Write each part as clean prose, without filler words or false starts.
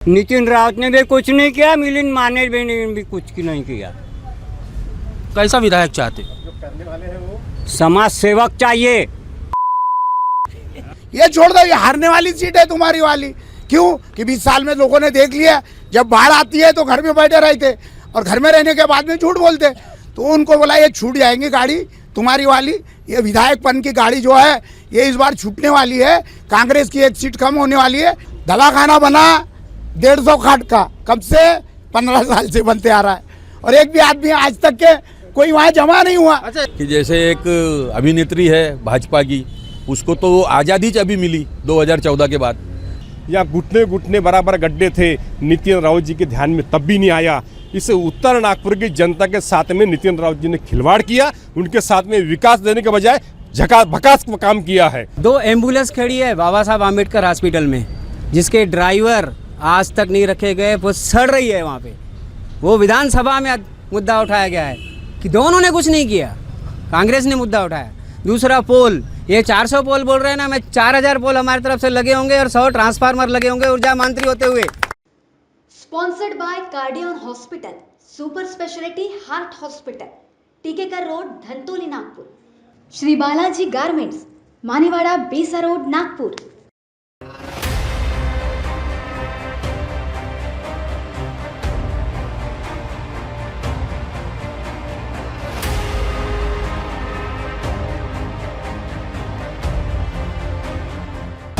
नितिन रावत ने भी कुछ नहीं किया, मिलिंद माने भी कुछ नहीं किया। कैसा विधायक चाहते? समाज सेवक चाहिए। ये छोड़ दो, ये हारने वाली सीट है तुम्हारी वाली। क्यों कि 20 साल में लोगों ने देख लिया, जब बाढ़ आती है तो घर में बैठे रहते और घर में रहने के बाद में झूठ बोलते, तो उनको बोला ये छूट जाएंगी गाड़ी तुम्हारी वाली। ये विधायकपन की गाड़ी जो है ये इस बार छूटने वाली है। कांग्रेस की एक सीट कम होने वाली है। दवाखाना बना 150 खाट का, कब से 15 साल से बनते आ रहा है, और एक भी आदमी आज तक के कोई वहाँ जमा नहीं हुआ। अच्छा, कि जैसे एक अभिनेत्री है भाजपा की, उसको तो आज़ादी अभी मिली 2014 के बाद। या घुटने घुटने बराबर गड्ढे थे, नितिन रावत जी के ध्यान में तब भी नहीं आया। इस उत्तर नागपुर की जनता के साथ में नितिन रावत जी ने खिलवाड़ किया, उनके साथ में विकास देने के बजाय भकास काम किया है। 2 एम्बुलेंस खड़ी है बाबा साहब आम्बेडकर हॉस्पिटल में, जिसके ड्राइवर आज तक नहीं रखे गए, वो सड़ रही है वहाँ पे। वो विधानसभा में मुद्दा उठाया गया है कि दोनों ने कुछ नहीं किया, कांग्रेस ने मुद्दा उठाया। दूसरा पोल, ये 400 पोल बोल रहे हैं ना, मैं 4000 पोल हमारी तरफ से लगे होंगे और 100 ट्रांसफार्मर लगे होंगे ऊर्जा मंत्री होते हुए। Sponsored by Cardian hospital, super speciality heart hospital, Tikekar road, Dhantoli, Nagpur. Shri Balaji garments, Manewada, Besa road, Nagpur.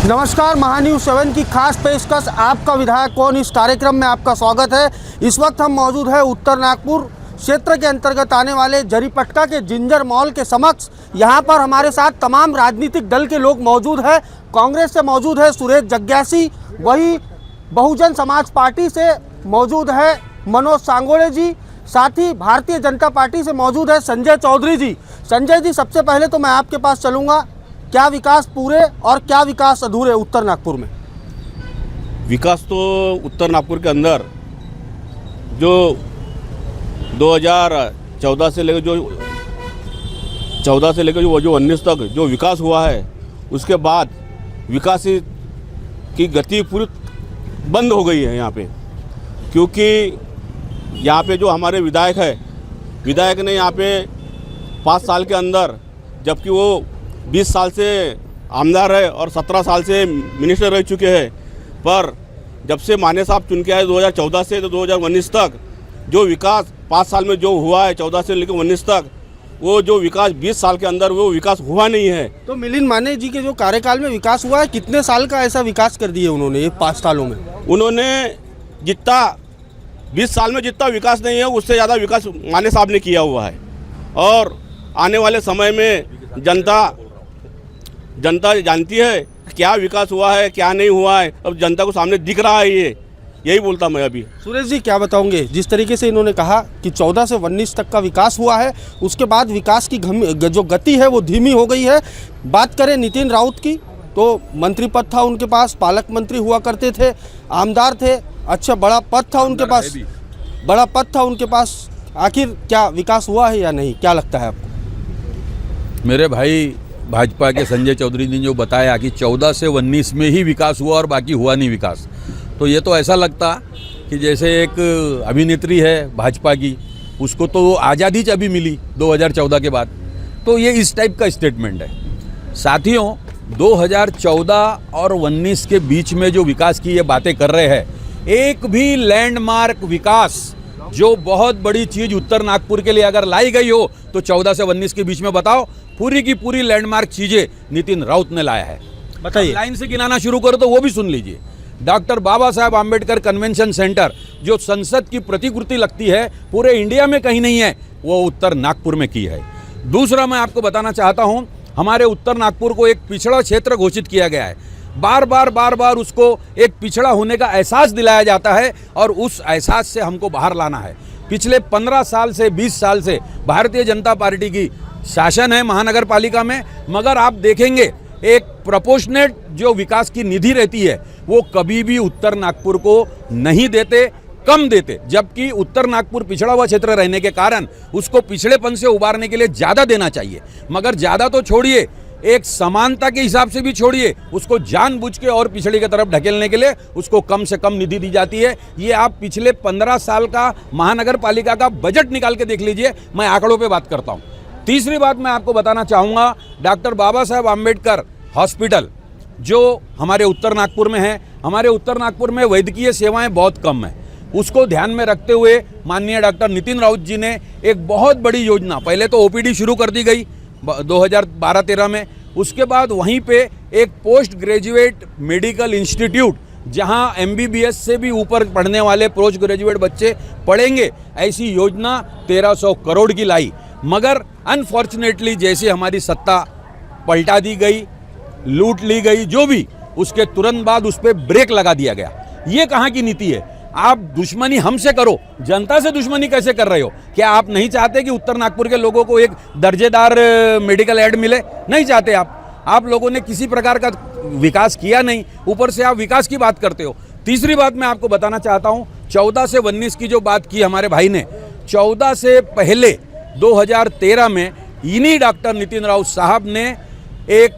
नमस्कार, महान्यूज़ 7 की खास पेशकश आपका विधायक कौन, इस कार्यक्रम में आपका स्वागत है। इस वक्त हम मौजूद हैं उत्तर नागपुर क्षेत्र के अंतर्गत आने वाले जरीपटका के जिंजर मॉल के समक्ष। यहाँ पर हमारे साथ तमाम राजनीतिक दल के लोग मौजूद हैं। कांग्रेस से मौजूद है सुरेश जग्यासी, वही बहुजन समाज पार्टी से मौजूद है मनोज सांगोड़े जी, साथ ही भारतीय जनता पार्टी से मौजूद है संजय चौधरी जी। संजय जी, सबसे पहले तो मैं आपके पास चलूँगा, क्या विकास पूरे और क्या विकास अधूरे उत्तर नागपुर में? विकास तो उत्तर नागपुर के अंदर जो 2014 से लेकर जो 19 तक जो विकास हुआ है, उसके बाद विकास की गति पूरी बंद हो गई है यहाँ पे। क्योंकि यहाँ पे जो हमारे विधायक ने यहाँ पे 5 साल के अंदर, जबकि वो 20 साल से आमदार है और 17 साल से मिनिस्टर रह चुके हैं, पर जब से माने साहब चुन के आए 2014 से तो 2019 तक जो विकास 5 साल में जो हुआ है, 14 से लेकर 19 तक, वो जो विकास 20 साल के अंदर वो विकास हुआ नहीं है। तो मिलिंद माने जी के जो कार्यकाल में विकास हुआ है, कितने साल का ऐसा विकास कर दिए उन्होंने ये 5 सालों में? उन्होंने जितना 20 साल में जितना विकास नहीं है, उससे ज़्यादा विकास माने साहब ने किया हुआ है। और आने वाले समय में जनता जानती है क्या विकास हुआ है, क्या नहीं हुआ है। अब जनता को सामने दिख रहा है, यही बोलता मैं अभी। सुरेश जी, क्या बताओगे? जिस तरीके से इन्होंने कहा कि 14 से 19 तक का विकास हुआ है, उसके बाद विकास की जो गति है वो धीमी हो गई है। बात करें नितिन रावत की, तो मंत्री पद था उनके पास, पालक मंत्री हुआ करते थे, आमदार थे, अच्छा बड़ा पद था उनके पास। आखिर क्या विकास हुआ है या नहीं, क्या लगता है आपको? मेरे भाई भाजपा के संजय चौधरी ने जो बताया कि 14 से 19 में ही विकास हुआ और बाकी हुआ नहीं विकास, तो ये तो ऐसा लगता कि जैसे एक अभिनेत्री है भाजपा की, उसको तो आज़ादी अभी मिली 2014 के बाद। तो ये इस टाइप का स्टेटमेंट है। साथियों, 2014 और 19 के बीच में जो विकास की ये बातें कर रहे हैं, एक भी लैंडमार्क विकास जो बहुत बड़ी चीज़ उत्तर नागपुर के लिए अगर लाई गई हो तो 14 से 19 के बीच में बताओ। पूरी की पूरी लैंडमार्क चीज़ें नितिन रावत ने लाया है। बताइए। लाइन से गिनाना शुरू करो तो वो भी सुन लीजिए। डॉक्टर बाबा साहब आम्बेडकर कन्वेंशन सेंटर, जो संसद की प्रतिकृति लगती है, पूरे इंडिया में कहीं नहीं है, वो उत्तर नागपुर में की है। दूसरा मैं आपको बताना चाहता हूँ, हमारे उत्तर नागपुर को एक पिछड़ा क्षेत्र घोषित किया गया है। बार बार उसको एक पिछड़ा होने का एहसास दिलाया जाता है और उस एहसास से हमको बाहर लाना है। पिछले 15 साल से 20 साल से भारतीय जनता पार्टी की शासन है महानगर पालिका में, मगर आप देखेंगे एक प्रोपोर्शनेट जो विकास की निधि रहती है वो कभी भी उत्तर नागपुर को नहीं देते, कम देते। जबकि उत्तर नागपुर पिछड़ा हुआ क्षेत्र रहने के कारण उसको पिछड़ेपन से उबारने के लिए ज़्यादा देना चाहिए। मगर ज़्यादा तो छोड़िए, एक समानता के हिसाब से भी छोड़िए, उसको जानबूझ के और पिछड़ी की तरफ ढकेलने के लिए उसको कम से कम निधि दी जाती है। ये आप पिछले 15 साल का महानगर पालिका का बजट निकाल के देख लीजिए, मैं आंकड़ों पे बात करता हूँ। तीसरी बात मैं आपको बताना चाहूँगा, डॉक्टर बाबा साहेब आम्बेडकर हॉस्पिटल जो हमारे उत्तर नागपुर में है, हमारे उत्तर नागपुर में वैद्यकीय सेवाएं बहुत कम है। उसको ध्यान में रखते हुए माननीय डॉक्टर नितिन राउत जी ने एक बहुत बड़ी योजना, पहले तो ओपीडी शुरू कर दी गई 2012-13 में, उसके बाद वहीं पे एक पोस्ट ग्रेजुएट मेडिकल इंस्टीट्यूट जहां एमबीबीएस से भी ऊपर पढ़ने वाले पोस्ट ग्रेजुएट बच्चे पढ़ेंगे, ऐसी योजना 1300 करोड़ की लाई। मगर अनफॉर्चुनेटली जैसे हमारी सत्ता पलटा दी गई, लूट ली गई, जो भी, उसके तुरंत बाद उस पर ब्रेक लगा दिया गया। ये कहाँ की नीति है? आप दुश्मनी हमसे करो, जनता से दुश्मनी कैसे कर रहे हो? क्या आप नहीं चाहते कि उत्तर नागपुर के लोगों को एक दर्जेदार मेडिकल एड मिले? नहीं चाहते आप लोगों ने किसी प्रकार का विकास किया नहीं, ऊपर से आप विकास की बात करते हो। तीसरी बात मैं आपको बताना चाहता हूं, 14 से 19 की जो बात की हमारे भाई ने, 14 से पहले 2013 में इन्हीं डॉक्टर नितिन राउत साहब ने एक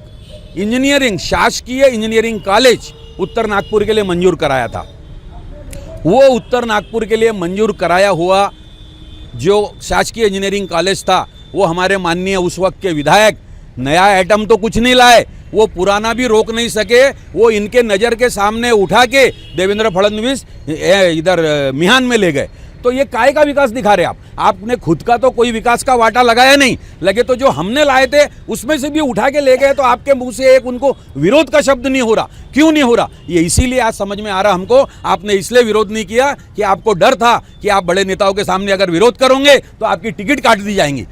इंजीनियरिंग, शासकीय इंजीनियरिंग कॉलेज उत्तर नागपुर के लिए मंजूर कराया था। वो उत्तर नागपुर के लिए मंजूर कराया हुआ जो शासकीय इंजीनियरिंग कॉलेज था, वो हमारे माननीय उस वक्त के विधायक नया आइटम तो कुछ नहीं लाए, वो पुराना भी रोक नहीं सके। वो इनके नज़र के सामने उठा के देवेंद्र फडणवीस इधर मिहान में ले गए। तो ये काय का विकास दिखा रहे आप? आपने खुद का तो कोई विकास का वाटा लगाया नहीं, लगे तो जो हमने लाए थे उसमें से भी उठा के ले गए। तो आपके मुंह से एक उनको विरोध का शब्द नहीं हो रहा। क्यों नहीं हो रहा? ये इसीलिए आज समझ में आ रहा हमको, आपने इसलिए विरोध नहीं किया कि आपको डर था कि आप बड़े नेताओं के सामने अगर विरोध करोगे तो आपकी टिकट काट दी जाएंगी।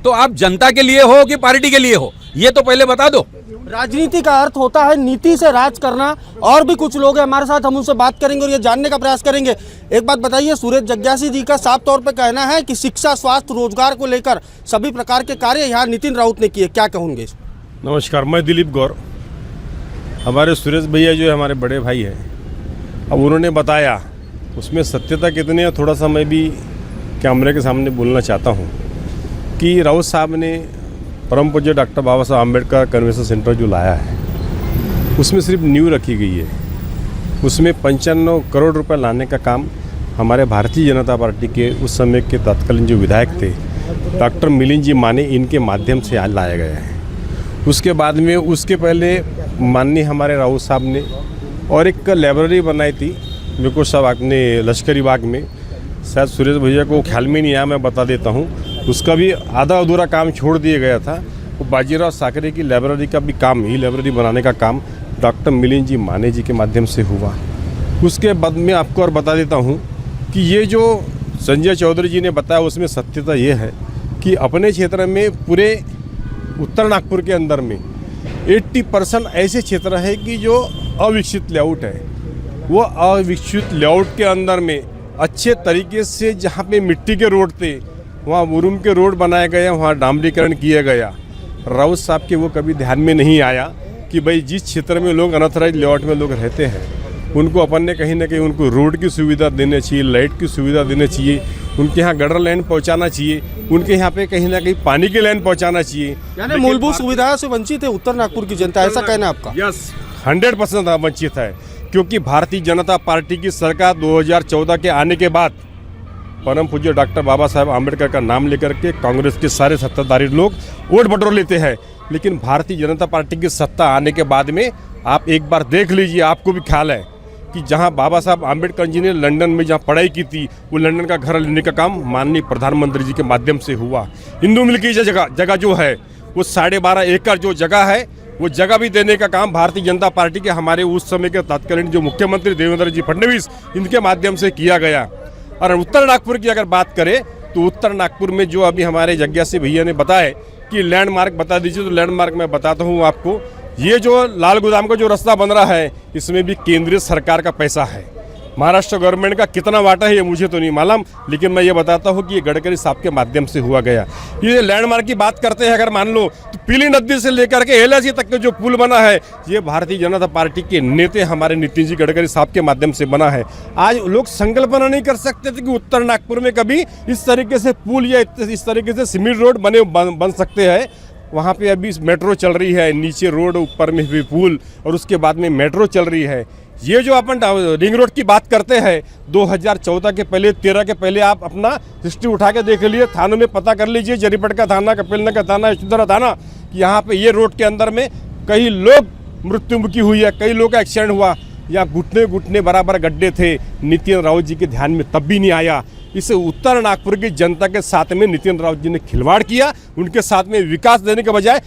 तो आप जनता के लिए हो कि पार्टी के लिए हो, ये तो पहले बता दो। राजनीति का अर्थ होता है नीति से राज करना। और भी कुछ लोग हैं हमारे साथ, हम उनसे बात करेंगे और ये जानने का प्रयास करेंगे। एक बात बताइए, सुरेश जग्यासी जी का साफ तौर पे कहना है कि शिक्षा, स्वास्थ्य, रोजगार को लेकर सभी प्रकार के कार्य यहाँ नितिन राउत ने किए, क्या कहूँगे? नमस्कार, मैं दिलीप गौर। हमारे सुरेश भैया जो है हमारे बड़े भाई हैं, अब उन्होंने बताया, उसमें सत्यता कितनी है थोड़ा सा मैं भी कैमरे के सामने बोलना चाहता हूँ कि राउत साहब ने परम पूज्य डॉक्टर बाबा साहब आम्बेडकर कन्वेंशन सेंटर जो लाया है, उसमें सिर्फ नींव रखी गई है। उसमें 95 करोड़ रुपए लाने का काम हमारे भारतीय जनता पार्टी के उस समय के तत्कालीन जो विधायक थे डॉक्टर मिलिंद जी माने, इनके माध्यम से आज लाया गया है। उसके बाद में, उसके पहले माननीय हमारे राउत साहब ने और एक लाइब्रेरी बनाई थी, मेरे को सब आपने लश्करी बाग में, शायद सुरेश भैया को ख्याल में नहीं आया, मैं बता देता हूँ। उसका भी आधा अधूरा काम छोड़ दिया गया था। वो बाजीराव साकरे की लाइब्रेरी का भी काम, ही लाइब्रेरी बनाने का काम डॉक्टर मिलिंद जी माने जी के माध्यम से हुआ। उसके बाद में आपको और बता देता हूँ कि ये जो संजय चौधरी जी ने बताया, उसमें सत्यता ये है कि अपने क्षेत्र में, पूरे उत्तर नागपुर के अंदर में 80% ऐसे क्षेत्र है कि जो अविकसित लेआउट है। वो अविकसित लेआउट के अंदर में अच्छे तरीके से जहाँ पे मिट्टी के रोड थे वहाँ मुरुम के रोड बनाए गए, वहाँ डामरीकरण किया गया। राउत साहब के वो कभी ध्यान में नहीं आया कि भाई जिस क्षेत्र में लोग अनऑथराइज लेआउट में लोग रहते हैं, उनको अपन ने कहीं ना कहीं उनको रोड की सुविधा देनी चाहिए, लाइट की सुविधा देनी चाहिए, उनके यहाँ गटर लाइन पहुँचाना चाहिए, उनके यहाँ पे कहीं ना कहीं पानी की लाइन पहुँचाना चाहिए। यानी मूलभूत सुविधाओं से वंचित है उत्तर नागपुर की जनता, ऐसा कहना है आपका? यस, 100% वंचित है, क्योंकि भारतीय जनता पार्टी की सरकार 2014 के आने के बाद परम पूज्य डॉक्टर बाबा साहेब आम्बेडकर का नाम लेकर के कांग्रेस के सारे सत्ताधारी लोग वोट बटोर लेते हैं। लेकिन भारतीय जनता पार्टी की सत्ता आने के बाद में आप एक बार देख लीजिए, आपको भी ख्याल है कि जहां बाबा साहब आम्बेडकर जी ने लंदन में जहां पढ़ाई की थी, वो लंदन का घर लेने का काम माननीय प्रधानमंत्री जी के माध्यम से हुआ। हिंदू मिल की जगह जो है, वो 12.5 एकड़ जो जगह है, वो जगह भी देने का काम भारतीय जनता पार्टी के हमारे उस समय के तत्कालीन जो मुख्यमंत्री देवेंद्र जी फडणवीस, इनके माध्यम से किया गया। और उत्तर नागपुर की अगर बात करें तो उत्तर नागपुर में जो अभी हमारे जग्यासी भैया ने बताया कि लैंडमार्क बता दीजिए, तो लैंडमार्क मैं बताता हूँ आपको। ये जो लाल गोदाम का जो रास्ता बन रहा है, इसमें भी केंद्रीय सरकार का पैसा है। महाराष्ट्र गवर्नमेंट का कितना वाटा है ये मुझे तो नहीं मालूम, लेकिन मैं ये बताता हूँ कि ये गडकरी साहब के माध्यम से हुआ गया। ये लैंडमार्क की बात करते हैं, अगर मान लो तो पीली नदी से लेकर के एलआईसी तक का जो पुल बना है, ये भारतीय जनता पार्टी के नेता हमारे नितिन जी गडकरी साहब के माध्यम से बना है। आज लोग संकल्पना नहीं कर सकते थे कि उत्तर नागपुर में कभी इस तरीके से पुल या इस तरीके से सीमेंट रोड बन सकते हैं। वहाँ पे अभी मेट्रो चल रही है, नीचे रोड, ऊपर में भी पुल, और उसके बाद में मेट्रो चल रही है। ये जो अपन रिंग रोड की बात करते हैं, 2014 के पहले, 13 के पहले आप अपना हिस्ट्री उठा के देख लीजिए, थानों में पता कर लीजिए, जरीपटका थाना, कपिलनगर थाना, यशोधरा थाना, कि यहाँ पे ये रोड के अंदर में कई लोग मृत्युमुखी हुई है, कई लोग का एक्सीडेंट हुआ। यहाँ घुटने घुटने बराबर गड्ढे थे, नितिन राउत जी के ध्यान में तब भी नहीं आया। इस उत्तर नागपुर की जनता के साथ में नितिन राउत जी ने खिलवाड़ किया, उनके साथ में विकास देने के बजाय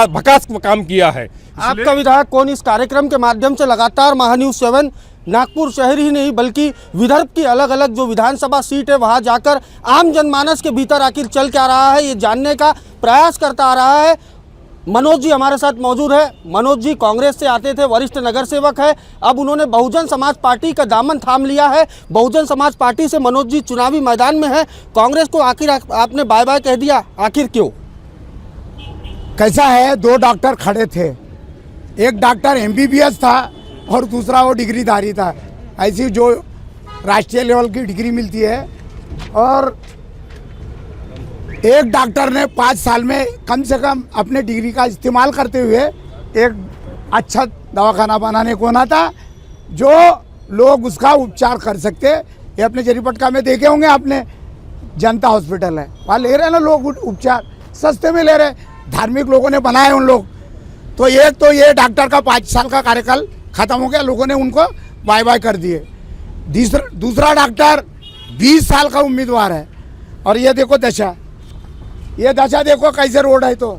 भकास काम किया है। आपका विधायक कौन इस कार्यक्रम के माध्यम से लगातार महान्यूज़ 7 नागपुर शहर ही नहीं बल्कि विदर्भ की अलग अलग जो विधानसभा सीट है वहां जाकर आम जनमानस के भीतर आखिर चल क्या रहा है ये जानने का प्रयास करता आ रहा है। मनोज जी हमारे साथ मौजूद है। मनोज जी कांग्रेस से आते थे, वरिष्ठ नगर सेवक है, अब उन्होंने बहुजन समाज पार्टी का दामन थाम लिया है। बहुजन समाज पार्टी से मनोज जी चुनावी मैदान में है, कांग्रेस को आखिर आपने बाय बाय कह दिया, आखिर क्यों? कैसा है, दो डॉक्टर खड़े थे, एक डॉक्टर MBBS था और दूसरा वो डिग्रीधारी था, ऐसी जो राष्ट्रीय लेवल की डिग्री मिलती है। और एक डॉक्टर ने 5 साल में कम से कम अपने डिग्री का इस्तेमाल करते हुए एक अच्छा दवाखाना बनाने को ना था जो लोग उसका उपचार कर सकते। ये अपने जरीपटका में देखे होंगे आपने, जनता हॉस्पिटल है, वहाँ ले रहे हैं ना लोग उपचार, सस्ते में ले रहे, धार्मिक लोगों ने बनाए उन लोग। तो ये डॉक्टर का 5 साल का कार्यकाल खत्म हो गया, लोगों ने उनको बाय बाय कर दिए। दूसरा डॉक्टर 20 साल का उम्मीदवार है, और ये देखो दशा, ये दशा देखो कैसे रोड है। तो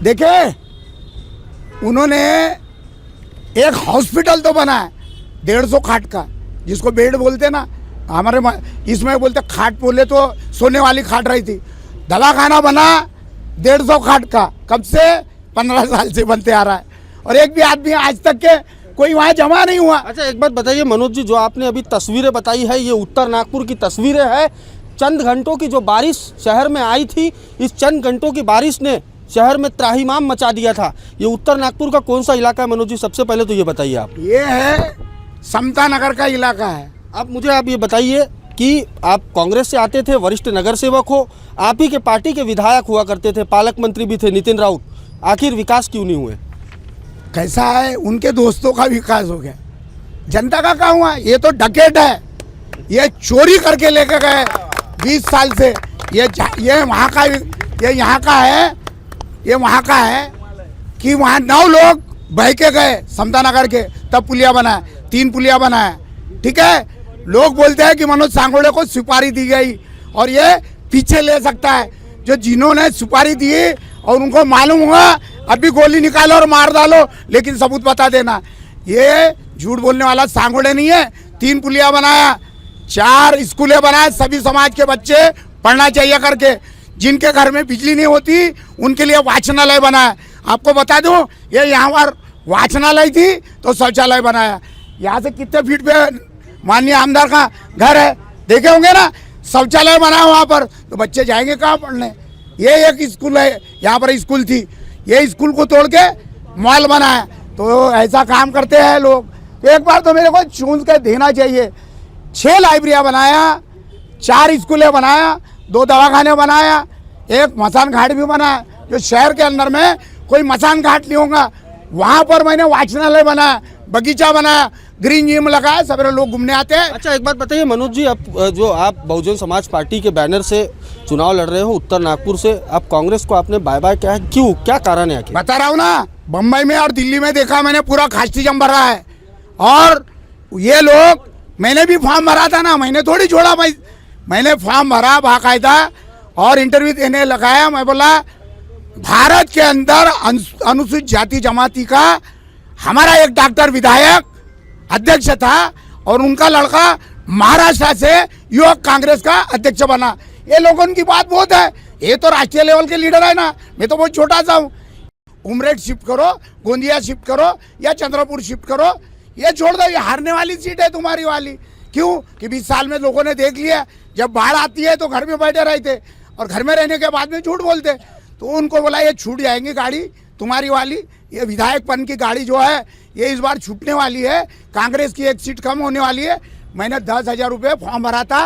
देखे उन्होंने एक हॉस्पिटल तो बनाया 150 खाट का, जिसको बेड बोलते ना, हमारे इसमें बोलते खाट, बोले तो सोने वाली खाट रही थी। दवाखाना बना 150 खाट का, कब से? 15 साल से बनते आ रहा है, और एक भी आदमी आज तक के कोई वहाँ जमा नहीं हुआ। अच्छा एक बात बताइए मनोज जी, जो आपने अभी तस्वीरें बताई है ये उत्तर नागपुर की तस्वीरें है। चंद घंटों की जो बारिश शहर में आई थी, इस चंद घंटों की बारिश ने शहर में त्राहिमाम मचा दिया था। ये उत्तर नागपुर का कौन सा इलाका है मनोज जी? सबसे पहले तो ये बताइए आप। ये है समता नगर का इलाका है। अब मुझे आप ये बताइए कि आप कांग्रेस से आते थे, वरिष्ठ नगर सेवक हो, आप ही के पार्टी के विधायक हुआ करते थे, पालक मंत्री भी थे नितिन राउत, आखिर विकास क्यों नहीं हुए? कैसा है, उनके दोस्तों का विकास हो गया, जनता का कहाँ हुआ? ये तो डकैत है, ये चोरी करके लेकर गए 20 साल से। ये वहाँ का, ये यहाँ का है, ये वहाँ का है कि वहाँ 9 लोग बह के गए समता नगर के, तब पुलिया बनाया, 3 पुलिया बनाया। ठीक है, लोग बोलते हैं कि मनोज सांगोड़े को सुपारी दी गई और ये पीछे ले सकता है। जो जिन्होंने सुपारी दी और उनको मालूम हुआ, अभी गोली निकालो और मार डालो, लेकिन सबूत बता देना। ये झूठ बोलने वाला सांगोड़े नहीं है। 3 पुलिया बनाया, 4 स्कूलें बनाए, सभी समाज के बच्चे पढ़ना चाहिए करके। जिनके घर में बिजली नहीं होती उनके लिए वाचनालय बनाया। आपको बता दूं, ये यहाँ पर वाचनालय थी तो शौचालय बनाया। यहाँ से कितने फीट पे माननीय आमदार का घर है, देखे होंगे ना, शौचालय बनाया वहाँ पर, तो बच्चे जाएंगे कहाँ पढ़ने? ये एक स्कूल है, यहाँ पर स्कूल थी, ये स्कूल को तोड़ के मॉल बनाया। तो ऐसा काम करते हैं लोग। तो एक बार तो मेरे को चून के देना चाहिए। 6 लाइब्रेरियाँ बनाया, 4 स्कूलें बनाया, 2 दवाखाने बनाया, एक मसान घाट भी बनाया। जो शहर के अंदर में कोई मसान घाट नहीं होगा, वहाँ पर मैंने वाचनालय बनाया, बगीचा बनाया, ग्रीन जिम लगाया, सवेरे लोग घूमने आते हैं। अच्छा एक बात बताइए मनोज जी, आप बहुजन समाज पार्टी के बैनर से चुनाव लड़ रहे हो उत्तर नागपुर से, आप कांग्रेस को आपने बाय बाय किया है, क्यों, क्या कारण है? बता रहा हूँ ना, बम्बई में और दिल्ली में देखा मैंने, पूरा खास्टी जम भरा है। और ये लोग, मैंने भी फॉर्म भरा था ना, मैंने थोड़ी छोड़ा भाई, मैंने फॉर्म भरा बाकायदा और इंटरव्यू देने लगाया। मैं बोला भारत के अंदर अनुसूचित जाति जमाती का हमारा एक डॉक्टर विधायक अध्यक्ष था और उनका लड़का महाराष्ट्र से युवक कांग्रेस का अध्यक्ष बना। ये लोगों की बात बहुत है, ये तो राष्ट्रीय लेवल के लीडर है ना, मैं तो बहुत छोटा सा हूँ। उमरेड शिफ्ट करो, गोंदिया शिफ्ट करो या चंद्रपुर शिफ्ट करो, ये छोड़ दो, ये हारने वाली सीट है तुम्हारी वाली। क्यों कि 20 साल में लोगों ने देख लिया, जब बाढ़ आती है तो घर में बैठे रहते और घर में रहने के बाद में झूठ बोलते। तो उनको बोला ये छूट जाएंगी गाड़ी तुम्हारी वाली, ये विधायकपन की गाड़ी जो है ये इस बार छूटने वाली है, कांग्रेस की 1 सीट कम होने वाली है। मैंने 10,000 रुपये फॉर्म भरा था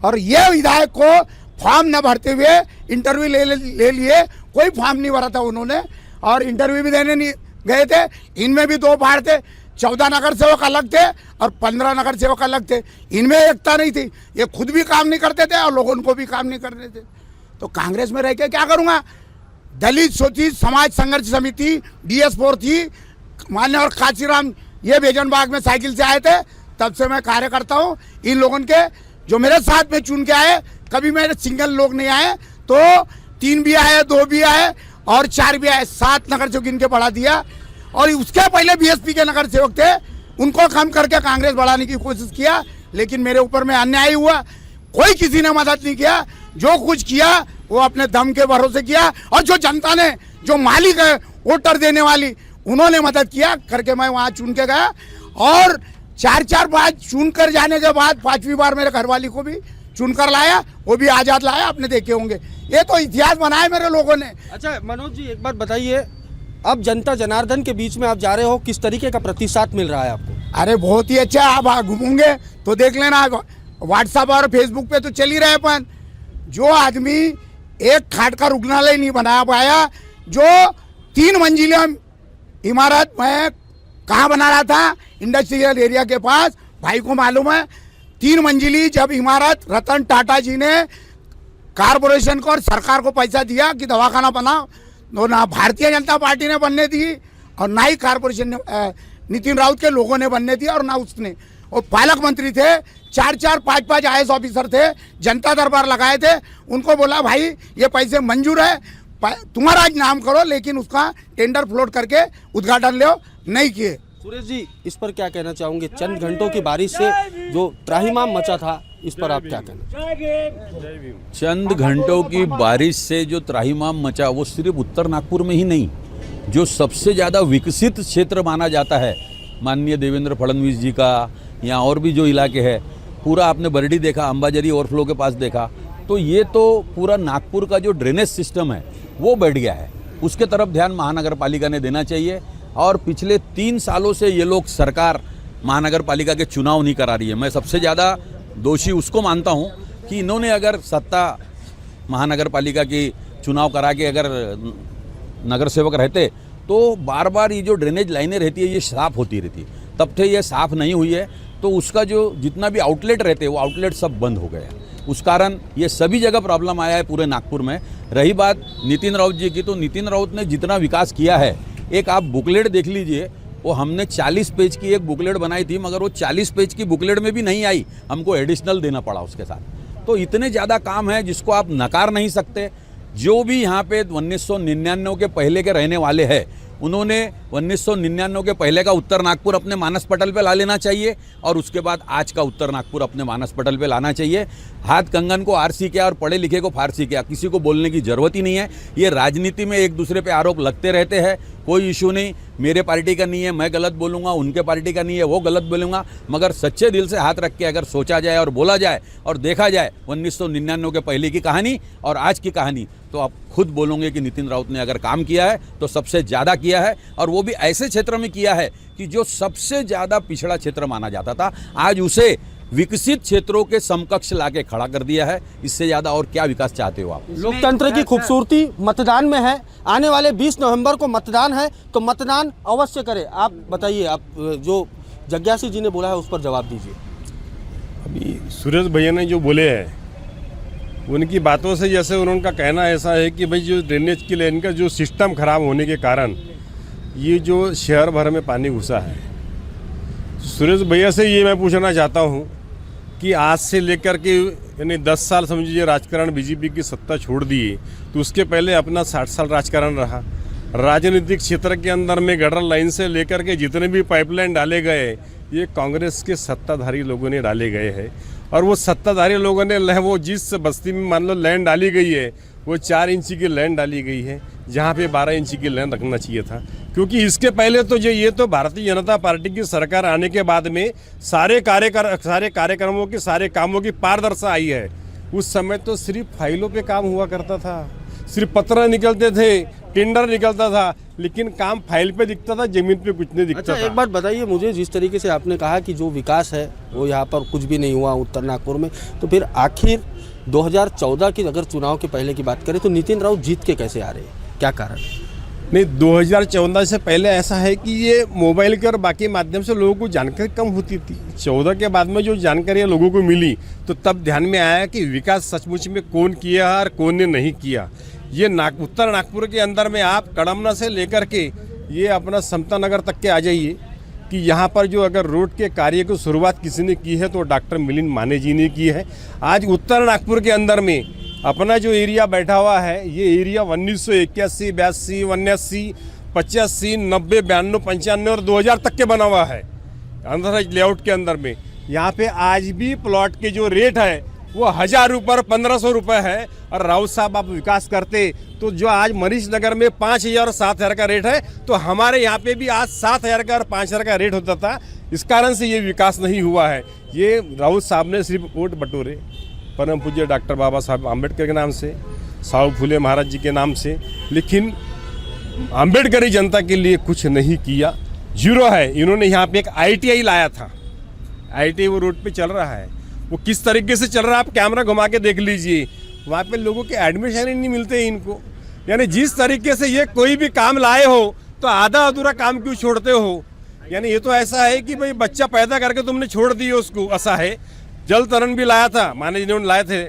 और ये विधायक को फॉर्म न भरते हुए इंटरव्यू ले लिए, कोई फॉर्म नहीं भरा था उन्होंने और इंटरव्यू भी देने नहीं गए थे। इनमें भी दो फाड़ थे, 14 नगर सेवक अलग थे और 15 नगर सेवक अलग थे, इनमें एकता नहीं थी। ये खुद भी काम नहीं करते थे और लोगों को भी काम नहीं करने थे। तो कांग्रेस में रह के क्या करूँगा? दलित शोषित समाज संघर्ष समिति DS4 थी, मान्य और काशीराम ये बेजनबाग में साइकिल से आए थे, तब से मैं कार्य करता हूँ। इन लोगों के जो मेरे साथ में चुन के आए, कभी मेरे सिंगल लोग नहीं आए, तो 3 भी आए, 2 भी आए और 4 भी आए, 7 नगर सेवक इनके बढ़ा दिया। और उसके पहले BSP के नगर सेवक थे, उनको कम करके कांग्रेस बढ़ाने की कोशिश किया, लेकिन मेरे ऊपर में अन्याय हुआ। कोई किसी ने मदद नहीं किया, जो कुछ किया वो अपने दम के भरोसे किया। और जो जनता ने, जो मालिक है वोटर देने वाली, उन्होंने मदद किया करके मैं वहाँ चुन के गया। और 4 बार चुन कर जाने के बाद 5वीं बार मेरे घरवाली को भी चुनकर लाया, वो भी आज़ाद लाया, आपने देखे होंगे। ये तो इतिहास बनाया मेरे लोगों ने। अच्छा मनोज जी, एक बात बताइए, अब जनता जनार्दन के बीच में आप जा रहे हो, किस तरीके का प्रतिसाद मिल रहा है आपको? अरे बहुत ही अच्छा, आप घूमोगे तो देख लेना, व्हाट्सएप और फेसबुक पे तो चल ही रहे। अपन जो आदमी एक खाट का रुग्णालय नहीं बना पाया, जो 3 मंजिला इमारत मैं कहाँ बना रहा था, इंडस्ट्रियल एरिया के पास, भाई को मालूम है। 3 मंजिली जब इमारत रतन टाटा जी ने कारपोरेशन को और सरकार को पैसा दिया कि दवाखाना बनाओ, तो ना भारतीय जनता पार्टी ने बनने दी और ना ही कारपोरेशन ने, नितिन राउत के लोगों ने बनने दिया और ना उसने। और पालक मंत्री थे, 4-4, 5-5 IAS ऑफिसर थे, जनता दरबार लगाए थे, उनको बोला भाई ये पैसे मंजूर है, तुम्हारा नाम करो, लेकिन उसका टेंडर फ्लोट करके उद्घाटन लो, नहीं किए। सुरेश जी, इस पर क्या कहना चाहोगे? चंद घंटों की बारिश से जो त्राहिमाम मचा था, इस पर आप क्या कहना? चंद घंटों की बारिश से जो त्राहिमाम मचा, वो सिर्फ उत्तर नागपुर में ही नहीं, जो सबसे ज़्यादा विकसित क्षेत्र माना जाता है माननीय देवेंद्र फडणवीस जी का, या और भी जो इलाके हैं, पूरा आपने बरडी देखा, अंबाजरी ओवरफ्लो के पास देखा, तो ये तो पूरा नागपुर का जो ड्रेनेज सिस्टम है वो बैठ गया है। उसके तरफ ध्यान महानगर पालिका ने देना चाहिए। और पिछले 3 सालों से ये लोग सरकार महानगर पालिका के चुनाव नहीं करा रही है। मैं सबसे ज़्यादा दोषी उसको मानता हूँ कि इन्होंने अगर सत्ता महानगर पालिका की चुनाव करा के अगर नगर सेवक रहते, तो बार बार ये जो ड्रेनेज लाइनें रहती है ये साफ़ होती रहती, तब थे ये साफ़ नहीं हुई है, तो उसका जो जितना भी आउटलेट रहते वो आउटलेट सब बंद हो गए। उस कारण ये सभी जगह प्रॉब्लम आया है पूरे नागपुर में। रही बात नितिन राउत जी की, तो नितिन राउत ने जितना विकास किया है, एक आप बुकलेट देख लीजिए, वो हमने 40 पेज की एक बुकलेट बनाई थी, मगर वो 40 पेज की बुकलेट में भी नहीं आई, हमको एडिशनल देना पड़ा उसके साथ। तो इतने ज़्यादा काम है जिसको आप नकार नहीं सकते। जो भी यहाँ पे 1999 के पहले के रहने वाले हैं, उन्होंने 1999 के पहले का उत्तर नागपुर अपने मानस पटल पे ला लेना चाहिए और उसके बाद आज का उत्तर नागपुर अपने मानस पटल पे लाना चाहिए। हाथ कंगन को आरसी किया और पढ़े लिखे को फारसी किया, किसी को बोलने की ज़रूरत ही नहीं है। ये राजनीति में एक दूसरे पे आरोप लगते रहते हैं, कोई इशू नहीं, मेरे पार्टी का नहीं है मैं गलत बोलूँगा, उनके पार्टी का नहीं है वो गलत बोलूँगा, मगर सच्चे दिल से हाथ रख के अगर सोचा जाए और बोला जाए और देखा जाए 1999 के पहले की कहानी और आज की कहानी, तो आप खुद बोलोगे कि नितिन राउत ने अगर काम किया है तो सबसे ज़्यादा किया है, और वो भी ऐसे क्षेत्र में किया है कि जो सबसे ज़्यादा पिछड़ा क्षेत्र माना जाता था, आज उसे विकसित क्षेत्रों के समकक्ष लाके खड़ा कर दिया है। इससे ज़्यादा और क्या विकास चाहते हो आप? लोकतंत्र की खूबसूरती मतदान में है। आने वाले 20 नवंबर को मतदान है, तो मतदान अवश्य करें। आप बताइए, आप जो जग्यासी जी ने बोला है उस पर जवाब दीजिए। अभी सुरेश भैया ने जो बोले हैं उनकी बातों से जैसे उनका कहना ऐसा है कि भाई जो ड्रेनेज की लाइन का जो सिस्टम खराब होने के कारण ये जो शहर भर में पानी घुसा है। सुरेश भैया से ये मैं पूछना चाहता हूँ कि आज से लेकर के यानी 10 साल समझिए राजकारण बीजेपी की सत्ता छोड़ दिए, तो उसके पहले अपना 60 साल राजकारण रहा। राजनीतिक क्षेत्र के अंदर में गटर लाइन से लेकर के जितने भी पाइपलाइन डाले गए ये कांग्रेस के सत्ताधारी लोगों ने डाले गए हैं। और वो सत्ताधारी लोगों ने वो जिस बस्ती में मान लो लैंड डाली गई है वो 4 इंची की लैंड डाली गई है, जहाँ पे 12 इंची की लैंड रखना चाहिए था। क्योंकि इसके पहले तो ये तो भारतीय जनता पार्टी की सरकार आने के बाद में सारे कार्यक्रमों की सारे कामों की पारदर्शिता आई है। उस समय तो सिर्फ फाइलों पे काम हुआ करता था, सिर्फ पत्र निकलते थे, टेंडर निकलता था, लेकिन काम फाइल पे दिखता था, जमीन पे कुछ नहीं दिखता था। एक बात बताइए मुझे, जिस तरीके से आपने कहा कि जो विकास है वो यहाँ पर कुछ भी नहीं हुआ उत्तर नागपुर में, तो फिर आखिर 2014 की अगर चुनाव के पहले की बात करें तो नितिन राउत जीत के कैसे आ रहे हैं, क्या कारण? नहीं, 2014 से पहले ऐसा है कि ये मोबाइल के और बाकी माध्यम से लोगों को जानकारी कम होती थी। 14 के बाद में जो जानकारी लोगों को मिली तो तब ध्यान में आया कि विकास सचमुच में कौन किया और कौन ने नहीं किया। ये उत्तर नागपुर के अंदर में आप कड़मना से लेकर के ये अपना समता नगर तक के आ जाइए कि यहाँ पर जो अगर रोड के कार्य की शुरुआत किसी ने की है तो डॉक्टर मिलिंद माने जी ने की है। आज उत्तर नागपुर के अंदर में अपना जो एरिया बैठा हुआ है, ये एरिया 1981, 82, 79, 85, 90, 92, 95 और 2000 तक के बना हुआ है अंदर लेआउट के अंदर में। यहाँ पे आज भी प्लॉट के जो रेट है वो 1000 रुपये 1500 रुपये है। और राउत साहब आप विकास करते तो जो आज मरीज नगर में 5000 और 7000 का रेट है तो हमारे यहाँ पे भी आज 7000 का और 5000 का रेट होता था। इस कारण से ये विकास नहीं हुआ है। ये राउत साहब ने सिर्फ वोट बटोरे परम पूज्य डॉक्टर बाबा साहब आम्बेडकर के नाम से, साहू फुले महाराज जी के नाम से, लेकिन आम्बेडकरी जनता के लिए कुछ नहीं किया। जीरो है। इन्होंने यहाँ पे एक ITI लाया था, ITI वो रोड पे चल रहा है, वो किस तरीके से चल रहा है आप कैमरा घुमा के देख लीजिए। वहाँ पे लोगों के एडमिशन ही नहीं मिलते इनको। यानी जिस तरीके से ये कोई भी काम लाए हो तो आधा अधूरा काम क्यों छोड़ते हो। यानी ये तो ऐसा है कि भाई बच्चा पैदा करके तुमने छोड़ दिए उसको। ऐसा है। जल तरन भी लाया था, माने जिन्होंने लाए थे,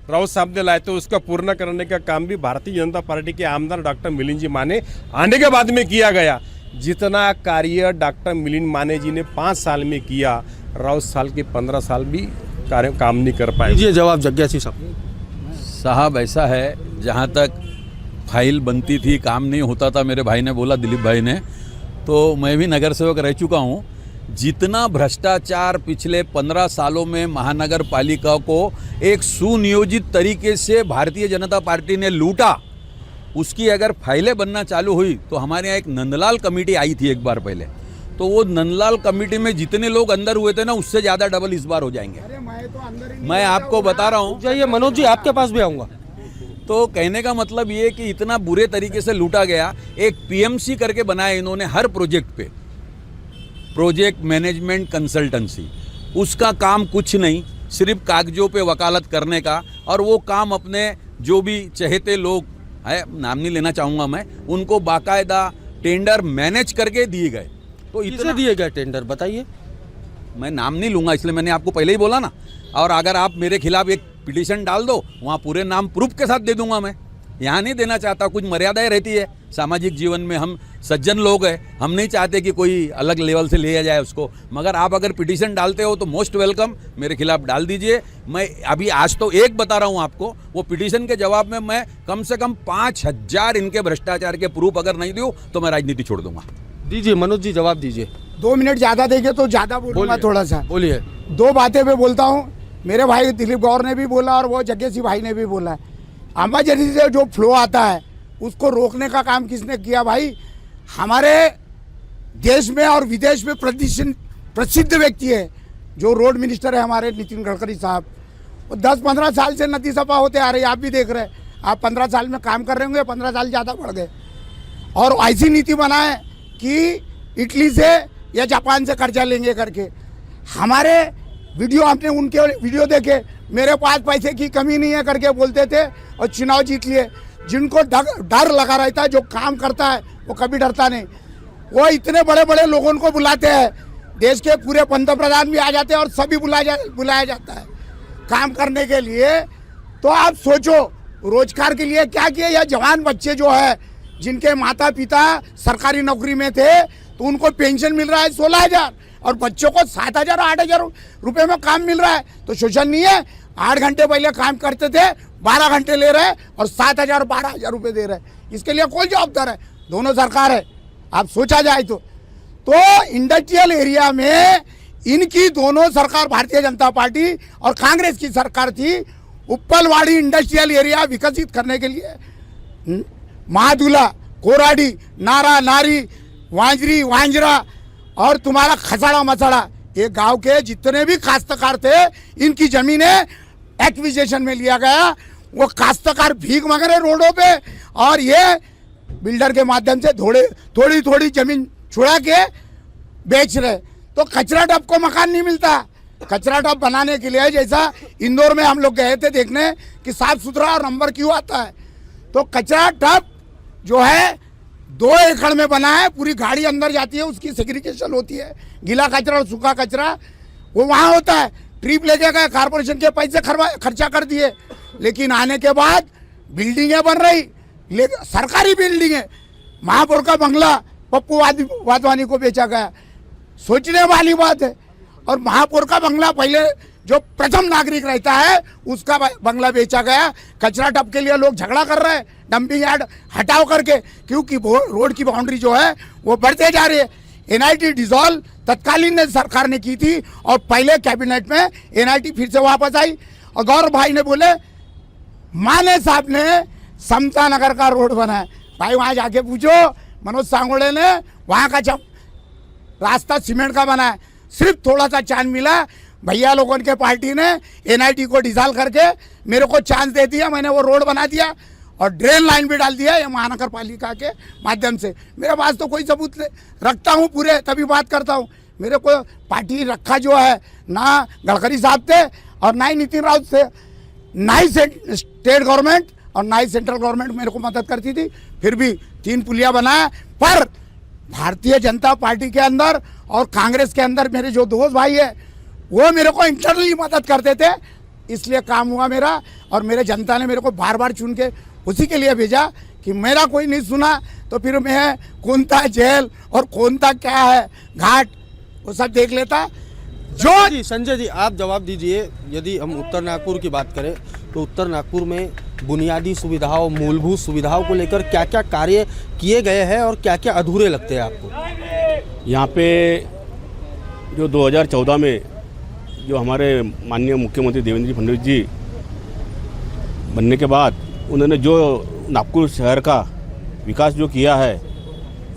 राउत साहब ने लाए थे, उसका पूर्ण करने का काम भी भारतीय जनता पार्टी के आमदार डॉक्टर मिलिंद जी माने आने के बाद में किया गया। जितना कार्य डॉक्टर मिलिंद माने जी ने 5 साल में किया, राउत साल के 15 साल भी कार्य काम नहीं कर पाए। ये जवाब जग्या सिंह साहब। साहब ऐसा है, जहाँ तक फाइल बनती थी काम नहीं होता था, मेरे भाई ने बोला, दिलीप भाई ने, तो मैं भी नगर सेवक रह चुका हूँ। जितना भ्रष्टाचार पिछले 15 सालों में महानगर पालिका को एक सुनियोजित तरीके से भारतीय जनता पार्टी ने लूटा, उसकी अगर फाइलें बनना चालू हुई तो हमारे यहाँ एक नंदलाल कमेटी आई थी एक बार पहले, तो वो नंदलाल कमेटी में जितने लोग अंदर हुए थे ना, उससे ज़्यादा डबल इस बार हो जाएंगे। मैं आपको बता रहा हूँ। जाइए मनोज जी, आपके पास भी आऊँगा। तो कहने का मतलब ये कि इतना बुरे तरीके से लूटा गया। एक PMC करके बनाया इन्होंने हर प्रोजेक्ट पे, प्रोजेक्ट मैनेजमेंट कंसल्टेंसी। उसका काम कुछ नहीं, सिर्फ कागजों पे वकालत करने का, और वो काम अपने जो भी चहेते लोग है, नाम नहीं लेना चाहूँगा मैं, उनको बाकायदा टेंडर मैनेज करके दिए गए। तो इतने दिए गए टेंडर बताइए? मैं नाम नहीं लूँगा, इसलिए मैंने आपको पहले ही बोला ना। और अगर आप मेरे खिलाफ एक पिटीशन डाल दो, वहाँ पूरे नाम प्रूफ के साथ दे दूंगा मैं। यहाँ नहीं देना चाहता, कुछ मर्यादाएं रहती है सामाजिक जीवन में। हम सज्जन लोग हैं, हम नहीं चाहते कि कोई अलग लेवल से लिया जाए उसको। मगर आप अगर पिटीशन डालते हो तो मोस्ट वेलकम, मेरे खिलाफ डाल दीजिए। मैं अभी आज तो एक बता रहा हूँ आपको, वो पिटीशन के जवाब में मैं कम से कम 5000 इनके भ्रष्टाचार के प्रूफ अगर नहीं दूँ तो मैं राजनीति छोड़ दूंगा। दीजिए मनोज जी, जवाब दीजिए। 2 मिनट ज़्यादा देंगे तो ज़्यादा बोलूँगा, थोड़ा सा बोलिए। 2 बातें पे बोलता हूँ। मेरे भाई दिलीप गौर ने भी बोला और वो जग्गे सिंह भाई ने भी बोला है। अंबाझरी से जो फ्लो आता है उसको रोकने का काम किसने किया भाई? हमारे देश में और विदेश में प्रसिद्ध व्यक्ति है जो रोड मिनिस्टर है हमारे नितिन गडकरी साहब। वो 10-15 साल से नदी सफा होते आ रही है, आप भी देख रहे हैं। आप 15 साल में काम कर रहे होंगे, 15 साल ज़्यादा बढ़ गए। और ऐसी नीति बनाए कि इटली से या जापान से कर्जा लेंगे करके। हमारे वीडियो, आपने उनके वीडियो देखे, मेरे पास पैसे की कमी नहीं है करके बोलते थे और चुनाव जीत लिए। जिनको डर लगा रहता है, जो काम करता है वो कभी डरता नहीं। वो इतने बड़े बड़े लोगों को बुलाते हैं, देश के पूरे पंतप्रधान भी आ जाते हैं और सभी बुलाया जाता है काम करने के लिए। तो आप सोचो रोजगार के लिए क्या किया। या जवान बच्चे जो है जिनके माता पिता सरकारी नौकरी में थे तो उनको पेंशन मिल रहा है 16,000 और बच्चों को 7,000 8,000 रुपये में काम मिल रहा है। तो शोषण नहीं है? 8 घंटे पहले काम करते थे, 12 घंटे ले रहे हैं और 7,000 12,000 रुपये दे रहे हैं। इसके लिए कौन जवाबदार है? दोनों सरकार है। आप सोचा जाए तो इंडस्ट्रियल एरिया में इनकी दोनों सरकार, भारतीय जनता पार्टी और कांग्रेस की सरकार थी। उप्पलवाड़ी इंडस्ट्रियल एरिया विकसित करने के लिए महादुला, कोराडी, नारा नारी, वांजरी वांजरा और तुम्हारा खसाड़ा मसाड़ा, ये गांव के जितने भी काश्तकार थे इनकी जमीनें एक्विजिशन में लिया गया। वो काश्तकार भीख मांग रहे रोडों पे और ये बिल्डर के माध्यम से थोड़ी थोड़ी जमीन छुड़ा के बेच रहे। तो कचरा डब को मकान नहीं मिलता, कचरा टब बनाने के लिए, जैसा इंदौर में हम लोग गए थे देखने कि साफ सुथरा और नंबर क्यों आता है, तो कचरा टब जो है 2 एकड़ में बना है, पूरी गाड़ी अंदर जाती है, उसकी सेग्रीगेशन होती है, गीला कचरा और सूखा कचरा वो वहाँ होता है। ट्रिप लेके गए, कारपोरेशन के पैसे खर्चा कर दिए, लेकिन आने के बाद बिल्डिंगें बन रही, सरकारी बिल्डिंगें, महापौर का बंगला पप्पू वाधवानी को बेचा गया, सोचने वाली बात है। और महापौर का बंगला पहले जो प्रथम नागरिक रहता है उसका बंगला बेचा गया। कचरा टब के लिए लोग झगड़ा कर रहे हैं, डंपिंग यार्ड हटाओ करके, क्योंकि रोड की बाउंड्री जो है वो बढ़ते जा रही है। एनआईटी डिसॉल्व तत्कालीन सरकार ने की थी और पहले कैबिनेट में एनआईटी फिर से वापस आई और गौरव भाई ने बोले माने साहब ने समता नगर का रोड बनाया। भाई वहाँ जाके पूछो, मनोज सांगोड़े ने वहाँ का रास्ता सीमेंट का बनाया, सिर्फ थोड़ा सा चांस मिला, भैया लोगों के पार्टी ने एनआईटी को डिसॉल्व करके मेरे को चांस दे दिया, मैंने वो रोड बना दिया और ड्रेन लाइन भी डाल दिया ये महानगर पालिका के माध्यम से। मेरे पास तो कोई सबूत रखता हूँ पूरे, तभी बात करता हूँ। मेरे को पार्टी रखा जो है ना गडकरी साहब थे और ना ही नितिन राउत थे, ना ही स्टेट गवर्नमेंट और ना ही सेंट्रल गवर्नमेंट मेरे को मदद करती थी, फिर भी 3 पुलिया बनाया। पर भारतीय जनता पार्टी के अंदर और कांग्रेस के अंदर मेरे जो दोस्त भाई है वो मेरे को इंटरनली मदद करते थे, इसलिए काम हुआ मेरा। और मेरे जनता ने मेरे को बार बार चुन के उसी के लिए भेजा कि मेरा कोई नहीं सुना तो फिर मैं कौन था जेल और कौन था क्या है घाट वो सब देख लेता। जो संजय जी आप जवाब दीजिए, यदि हम उत्तर नागपुर की बात करें तो उत्तर नागपुर में बुनियादी सुविधाओं, मूलभूत सुविधाओं को लेकर क्या क्या कार्य किए गए हैं और क्या क्या अधूरे लगते हैं आपको? यहाँ पे जो 2014 में जो हमारे माननीय मुख्यमंत्री देवेंद्र फडणवीस जी बनने के बाद उन्होंने जो नागपुर शहर का विकास जो किया है,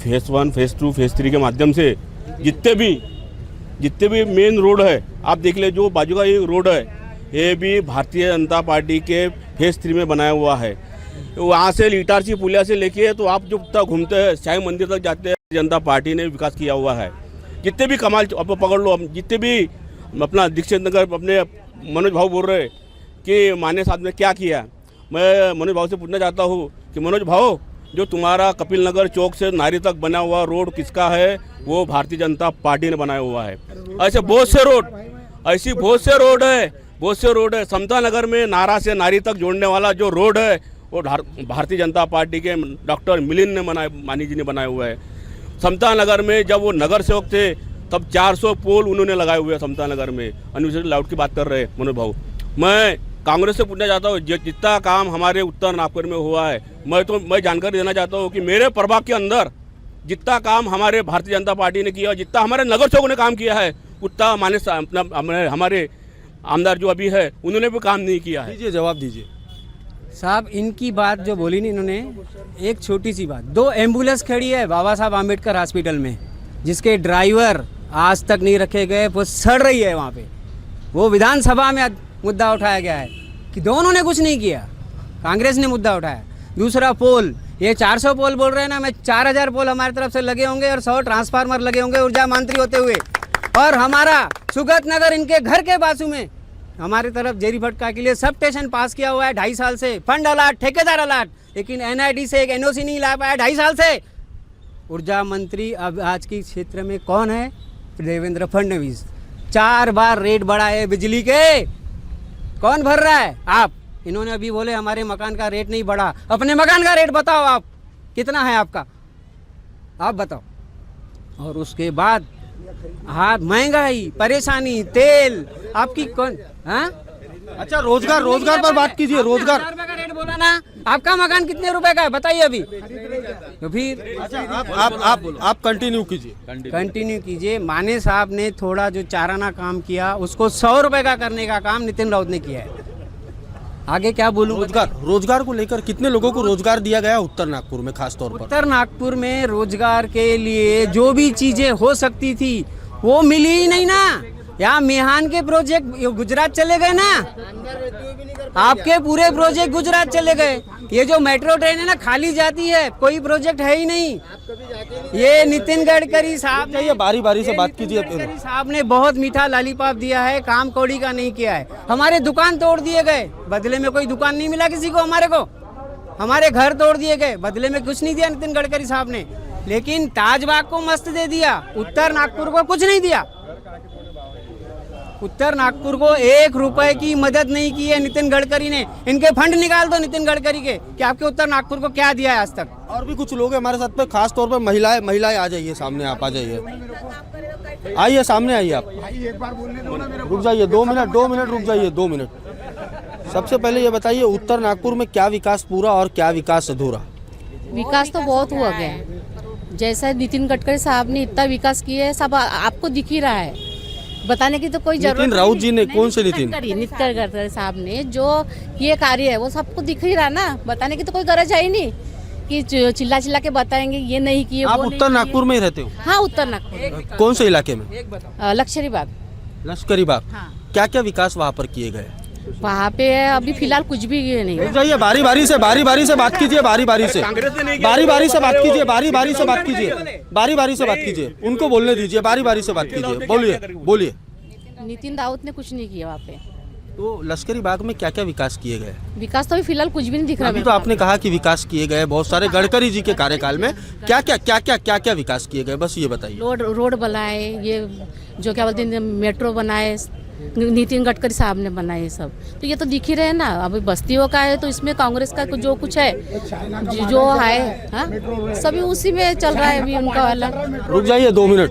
फेज़ 1, फेज़ 2, फेज़ 3 के माध्यम से जितने भी मेन रोड है, आप देख ले, जो बाजू का ये रोड है ये भी भारतीय जनता पार्टी के फेज़ 3 में बनाया हुआ है। वहाँ से इटारसी पुलिया से लेके तो आप जो तक घूमते हैं साईं मंदिर तक जाते हैं, जनता पार्टी ने विकास किया हुआ है। जितने भी कमाल आप पकड़ लो, जितने भी अपना दीक्षित नगर अपने मनोज भाव बोल रहे कि माने साहब ने क्या किया, मैं मनोज भाव से पूछना चाहता हूँ कि मनोज भाव, जो तुम्हारा कपिल नगर चौक से नारी तक बना हुआ रोड किसका है? वो भारतीय जनता पार्टी ने बनाया हुआ है। ऐसे बहुत से रोड, ऐसी बहुत से रोड है। समता नगर में नारा से नारी तक जोड़ने वाला जो रोड है वो भारतीय जनता पार्टी के डॉक्टर मिलिंद ने मानी जी ने बनाया हुआ है। समता नगर में जब वो नगर सेवक थे तब 400 पोल उन्होंने लगाए हुए हैं समता नगर में। अनविजिटेड लाउड की बात कर रहे हैं मनोज भाऊ। मैं कांग्रेस से पूछना चाहता हूँ, जितना काम हमारे उत्तर नागपुर में हुआ है, मैं जानकारी देना चाहता हूँ कि मेरे प्रभाग के अंदर जितना काम हमारे भारतीय जनता पार्टी ने किया, जितना हमारे नगर सेवकों ने काम किया है, उतना हमारे आमदार जो अभी है उन्होंने भी काम नहीं किया है। दीजिए जवाब दीजिए साहब। इनकी बात जो बोली नहीं इन्होंने, एक छोटी सी बात, 2 एम्बुलेंस खड़ी है बाबा साहब आम्बेडकर हॉस्पिटल में, जिसके ड्राइवर आज तक नहीं रखे गए, वो सड़ रही है वहाँ पे। वो विधानसभा में मुद्दा उठाया गया है कि दोनों ने कुछ नहीं किया, कांग्रेस ने मुद्दा उठाया। दूसरा पोल, ये 400 पोल बोल रहे हैं ना, मैं 4000 पोल हमारी तरफ से लगे होंगे और 100 ट्रांसफार्मर लगे होंगे ऊर्जा मंत्री होते हुए। और हमारा सुगत नगर इनके घर के बाजू में हमारी तरफ जेरी फटका के लिए सब स्टेशन पास किया हुआ है 2.5 साल से, फंड अलाट, ठेकेदार अलाट, लेकिन एनआईडी से एक एनओसी नहीं ला पाया 2.5 साल से। ऊर्जा मंत्री अब आज की क्षेत्र में कौन है? देवेंद्र फडणवीस। 4 बार रेट बढ़ा है बिजली के, कौन भर रहा है? आप। इन्होंने अभी बोले हमारे मकान का रेट नहीं बढ़ा। अपने मकान का रेट बताओ, आप कितना है आपका, आप बताओ। और उसके बाद हाँ, महंगाई, परेशानी, तेल, आपकी कौन? हाँ अच्छा, रोजगार पर बात कीजिए। रोजगार 4 रुपए का रेट बोला ना, आपका मकान कितने रुपए का है बताइए अभी। तो फिर आप कंटिन्यू कीजिए। माने साहब ने थोड़ा जो चाराना काम किया उसको 100 रुपए का करने का काम नितिन राउत ने किया है। आगे क्या बोलूं? रोजगार को लेकर कितने लोगों को रोजगार दिया गया उत्तर नागपुर में? खास तौर पर उत्तर नागपुर में रोजगार के लिए जो भी चीजें हो सकती थी वो मिली ही नहीं ना। यहाँ मेहान के प्रोजेक्ट गुजरात चले गए ना, आपके पूरे प्रोजेक्ट गुजरात चले गए। ये जो मेट्रो ट्रेन है ना खाली जाती है, कोई प्रोजेक्ट है ही नहीं। ये नितिन गडकरी साहब चाहिए बारी बारी से बात कीजिए। गडकरी साहब ने बहुत मीठा लॉलीपॉप दिया है, काम कौड़ी का नहीं किया है। हमारे दुकान तोड़ दिए गए, बदले में कोई दुकान नहीं मिला किसी को। हमारे घर तोड़ दिए गए, बदले में कुछ नहीं दिया नितिन गडकरी साहब ने। लेकिन ताजबाग को मस्त दे दिया, उत्तर नागपुर को कुछ नहीं दिया। उत्तर नागपुर को 1 रुपए की मदद नहीं की है नितिन गडकरी ने। इनके फंड निकाल दो नितिन गडकरी के कि आपके उत्तर नागपुर को क्या दिया है आज तक। और भी कुछ लोग हैं हमारे साथ पे, खास तौर पे महिलाएं आ जाइए सामने, आप आ जाइए, आइए सामने आइए आप। रुक जाइए 2 मिनट रुक जाइए 2 मिनट। सबसे पहले ये बताइए उत्तर नागपुर में क्या विकास पूरा और क्या विकास अधूरा? विकास तो बहुत हुआ गया है। जैसा नितिन गडकरी साहब ने इतना विकास किया है, सब आपको दिख ही रहा है, बताने की तो कोई जरूरत नहीं। नितिन राउत जी ने, कौन से नितिन गडकरी साहब ने जो ये कार्य है वो सबको दिख ही रहा ना, बताने की तो कोई गरज है ही नहीं कि चिल्ला के बताएंगे ये नहीं किए। आप उत्तर नागपुर में ही रहते हो? हाँ, उत्तर नागपुर। कौन से इलाके में? लश्करी बाग। लश्करी बाग। हाँ। क्या क्या विकास वहाँ पर किए गए? वहाँ पे अभी फिलहाल कुछ भी नहीं। जाइए बारी बारी से बात कीजिए, बारी बारी से बात कीजिए, उनको बोलने दीजिए, बारी बारी से बात कीजिए, बोलिए। नितिन राउत ने कुछ नहीं किया वहाँ पे। तो लश्करी बाग में क्या क्या विकास किए गए? विकास तो अभी फिलहाल कुछ भी नहीं दिख रहा। अभी तो आपने कहा कि विकास किए गए बहुत सारे गडकरी जी के कार्यकाल में, क्या क्या विकास किए गए, बस ये बताइए। रोड बनाए, ये जो क्या बोलते हैं मेट्रो बनाए, नितिन गडकरी साहब ने बनाए सब, तो ये तो दिख ही रहे ना। अभी बस्तियों का है तो इसमें कांग्रेस का जो कुछ है जो है, हाँ, सभी उसी में चल रहा है अभी उनका वाला। रुक जाइए 2 मिनट,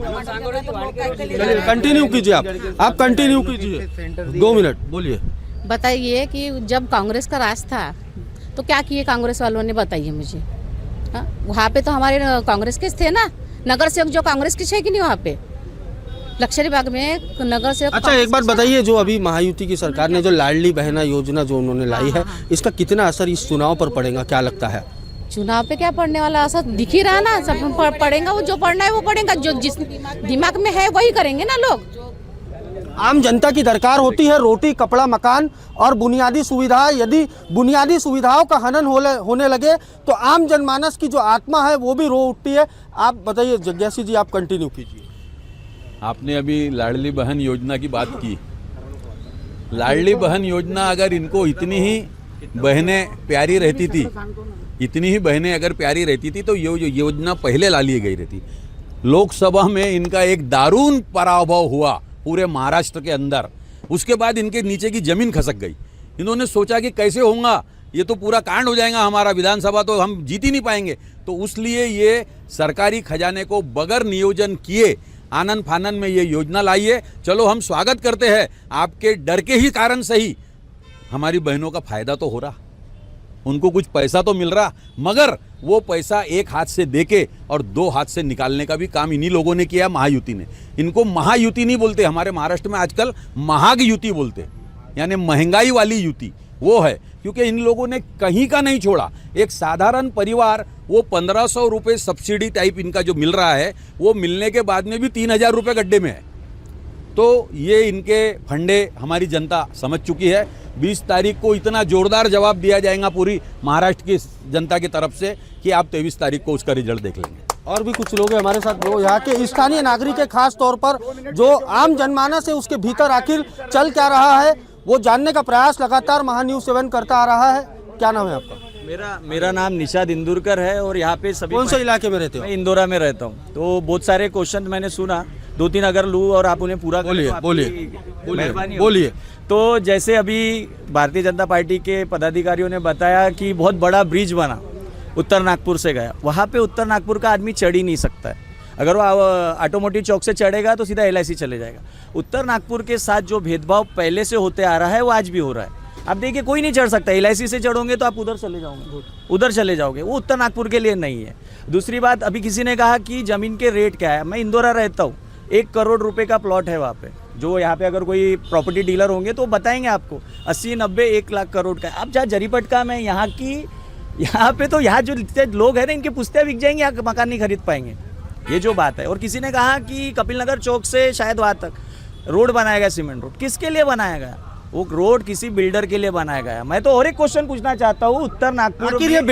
कंटिन्यू कीजिए, आप कंटिन्यू कीजिए 2 मिनट, बोलिए। बताइए कि जब कांग्रेस का राज था तो क्या किए कांग्रेस वालों ने, बताइए मुझे। हाँ, वहाँ पे तो हमारे कांग्रेस के थे ना, नगर सेवक जो कांग्रेस के थे कि नहीं वहाँ पे लश्करी बाग में नगर सेवक। अच्छा एक बात बताइए, जो अभी महायुति की सरकार ने जो लाडली बहना योजना जो उन्होंने लाई है, इसका कितना असर इस चुनाव पर पड़ेगा, क्या लगता है? चुनाव पे क्या पड़ने वाला असर दिख ही रहा ना, सब पड़ेगा। वो जो पढ़ना है वो पढ़ेगा, जो जिस दिमाग में है वही करेंगे ना लोग। आम जनता की दरकार होती है रोटी, कपड़ा, मकान और बुनियादी सुविधा। यदि बुनियादी सुविधाओं का हनन होने लगे तो आम जनमानस की जो आत्मा है वो भी रो उठती है। आप बताइए जग्यासी जी, आप कंटिन्यू कीजिए। आपने अभी लाडली बहन योजना की बात की। लाडली बहन योजना अगर इनको इतनी ही बहनें प्यारी रहती थी, इतनी ही बहनें अगर प्यारी रहती थी तो ये जो योजना पहले ला ली गई रहती। लोकसभा में इनका एक दारुण पराभव हुआ पूरे महाराष्ट्र के अंदर। उसके बाद इनके नीचे की जमीन खसक गई। इन्होंने सोचा कि कैसे होगा, ये तो पूरा कांड हो जाएगा, हमारा विधानसभा तो हम जीत ही नहीं पाएंगे। तो उसलिए ये सरकारी खजाने को बगैर नियोजन किए आनंद फानन में ये योजना लाई है। चलो हम स्वागत करते हैं, आपके डर के ही कारण सही हमारी बहनों का फायदा तो हो रहा, उनको कुछ पैसा तो मिल रहा, मगर वो पैसा एक हाथ से देके और 2 हाथ से निकालने का भी काम इन्हीं लोगों ने किया, महायुति ने। इनको महायुति नहीं बोलते, हमारे महाराष्ट्र में आजकल महाग युति बोलते, यानी महंगाई वाली युति वो है, क्योंकि इन लोगों ने कहीं का नहीं छोड़ा। एक साधारण परिवार वो 1500 रुपये सब्सिडी टाइप इनका जो मिल रहा है, वो मिलने के बाद में भी 3000 रुपये गड्ढे में है। तो ये इनके फंडे हमारी जनता समझ चुकी है। 20 तारीख को इतना जोरदार जवाब दिया जाएगा पूरी महाराष्ट्र की जनता की तरफ से कि आप 23 तारीख को उसका रिजल्ट देख लेंगे। और भी कुछ लोग हैं हमारे साथ, जो यहाँ के स्थानीय नागरिक है, खास तौर पर जो आम जनमानस है उसके भीतर आखिर चल क्या रहा है वो जानने का प्रयास लगातार महान्यूज़ 7 करता आ रहा है। क्या नाम है आपका? मेरा नाम निशाद इंदुरकर है और यहाँ पे सभी। कौन से इलाके में रहते हो? मैं इंदौरा में रहता हूँ। तो बहुत सारे क्वेश्चन मैंने सुना, 2-3 अगर लूँ और आप उन्हें पूरा बोलिए। तो जैसे अभी भारतीय जनता पार्टी के पदाधिकारियों ने बताया कि बहुत बड़ा ब्रिज बना उत्तर नागपुर से गया, वहाँ पे उत्तर नागपुर का आदमी चढ़ ही नहीं सकता है। अगर वो ऑटोमोटिव चौक से चढ़ेगा तो सीधा LIC चले जाएगा। उत्तर नागपुर के साथ जो भेदभाव पहले से होते आ रहा है वो आज भी हो रहा है। आप देखिए कोई नहीं चढ़ सकता, LIC से चढ़ोगे तो आप उधर चले जाओगे, वो उत्तर नागपुर के लिए नहीं है। दूसरी बात, अभी किसी ने कहा कि ज़मीन के रेट क्या है। मैं इंदौरा रहता हूँ, 1 करोड़ रुपए का प्लॉट है वहाँ पे। जो यहाँ पे अगर कोई प्रॉपर्टी डीलर होंगे तो बताएंगे आपको 80-90-1 लाख करोड़ का है। अब जहाँ जरीपटका में यहाँ पे तो यहाँ जो लोग हैं ना, इनके पुश्ते बिक जाएंगे, यहाँ मकान नहीं खरीद पाएंगे, ये जो बात है। और किसी ने कहा कि कपिल नगर चौक से शायद वहाँ तक रोड बनाया गया, सीमेंट रोड। किसके लिए बनाया गया? वो रोड किसी बिल्डर के लिए बनाया गया। मैं तो और एक क्वेश्चन पूछना चाहता हूँ, उत्तर नागपुर आखिर ये में-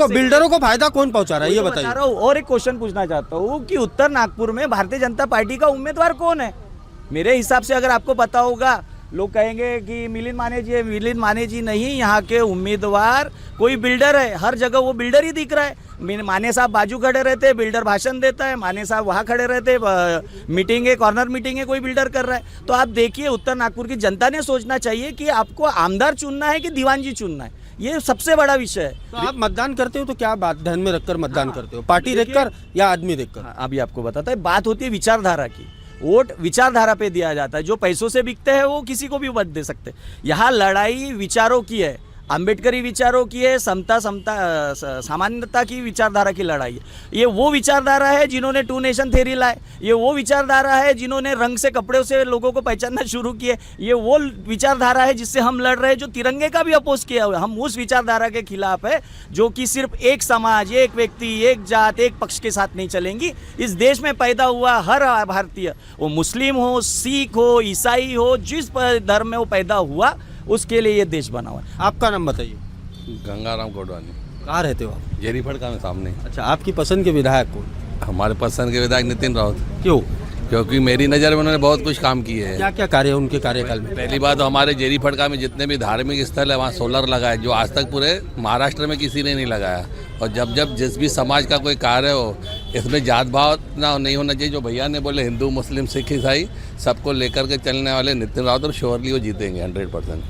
बिल्डरों को फायदा कौन पहुंचा रहा है, ये बता बताइए। रहा हूँ। और एक क्वेश्चन पूछना चाहता हूँ कि उत्तर नागपुर में भारतीय जनता पार्टी का उम्मीदवार कौन है? मेरे हिसाब से अगर आपको पता होगा, लोग कहेंगे कि मिलिंद माने जी है। मिलिंद माने जी नहीं, यहाँ के उम्मीदवार कोई बिल्डर है। हर जगह वो बिल्डर ही दिख रहा है। माने साहब बाजू खड़े रहते हैं, बिल्डर भाषण देता है। माने साहब वहाँ खड़े रहते हैं, मीटिंग है, कॉर्नर मीटिंग है, कोई बिल्डर कर रहा है। तो आप देखिए, उत्तर नागपुर की जनता ने सोचना चाहिए कि आपको आमदार चुनना है कि दीवानजी चुनना है। ये सबसे बड़ा विषय है। तो आप मतदान करते हो तो क्या बात ध्यान में रखकर मतदान करते हो, पार्टी देखकर या आदमी देखकर? अभी आपको बताता है, बात होती है विचारधारा की। वोट विचारधारा पे दिया जाता है। जो पैसों से बिकते हैं वो किसी को भी मत दे सकते। यहाँ लड़ाई विचारों की है, अम्बेडकरी विचारों की है, सामान्यता की विचारधारा की लड़ाई है। ये वो विचारधारा है जिन्होंने टू नेशन थ्योरी लाए। ये वो विचारधारा है जिन्होंने रंग से कपड़ों से लोगों को पहचानना शुरू किए। ये वो विचारधारा है जिससे हम लड़ रहे हैं, जो तिरंगे का भी अपोज किया हुआ है। हम उस विचारधारा के खिलाफ है जो कि सिर्फ एक समाज, एक व्यक्ति, एक जात, एक पक्ष के साथ नहीं चलेंगी। इस देश में पैदा हुआ हर भारतीय, वो मुस्लिम हो, सिख हो, ईसाई हो, जिस धर्म में वो पैदा हुआ, उसके लिए ये देश बना हुआ है। आपका नाम बताइए। गंगाराम कोटवानी। कहाँ रहते हो आप? जेरीफड़ का में सामने। अच्छा, आपकी पसंद के विधायक कौन? हमारे पसंद के विधायक नितिन राउत। क्यों? क्योंकि मेरी नज़र में उन्होंने बहुत कुछ काम किए हैं। क्या क्या कार्य है उनके कार्यकाल में? पहली बात तो हमारे जेरीफड़का में जितने भी धार्मिक स्थल है वहाँ सोलर लगा है, जो आज तक पूरे महाराष्ट्र में किसी ने नहीं लगाया। और जब जब जिस भी समाज का कोई कार्य हो, इसमें जात भाव ना नहीं होना चाहिए। जो भैया ने बोले हिंदू, मुस्लिम, सिख, ईसाई सबको लेकर के चलने वाले नितिन राउत, और श्योरली वो जीतेंगे 100%।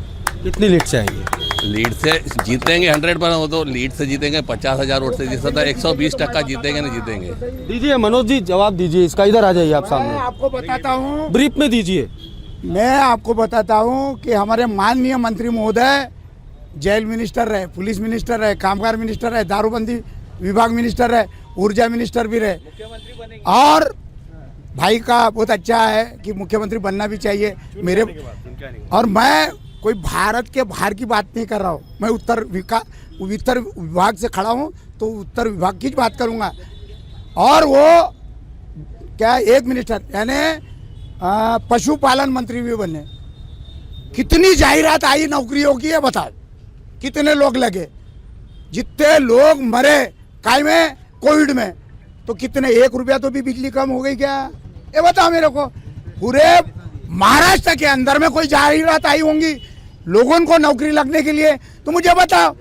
कितनी लीड से आएंगे? लीड से जीतेंगे 100%। वो तो लीड से जीतेंगे, 50,000 वोट से जीत सकता है। 120% जीतेंगे, नहीं जीतेंगे। दीजिए मनोज जी, जवाब दीजिए इसका। इधर आ जाइए आप मैं सामने, आपको बताता हूँ, ब्रीफ में दीजिए। मैं आपको बताता हूँ कि हमारे माननीय मंत्री महोदय जेल मिनिस्टर रहे, पुलिस मिनिस्टर रहे, कामगार मिनिस्टर रहे, दारूबंदी विभाग मिनिस्टर रहे, ऊर्जा मिनिस्टर भी रहे। और भाई का बहुत अच्छा है कि मुख्यमंत्री बनना भी चाहिए मेरे। और मैं कोई भारत के बाहर की बात नहीं कर रहा हूँ। मैं उत्तर विभाग से खड़ा हूँ, तो उत्तर विभाग की बात करूँगा। और वो क्या, एक मिनिस्टर यानी पशुपालन मंत्री भी बने। कितनी जाहिरात आई नौकरियों की है, बताओ कितने लोग लगे? जितने लोग मरे काय में, कोविड में, तो कितने, 1 रुपया तो भी बिजली कम हो गई क्या? ये बताओ मेरे को। पूरे महाराष्ट्र के अंदर में कोई जाहिरात आई होंगी लोगों को नौकरी लगने के लिए? तो मुझे बताओ।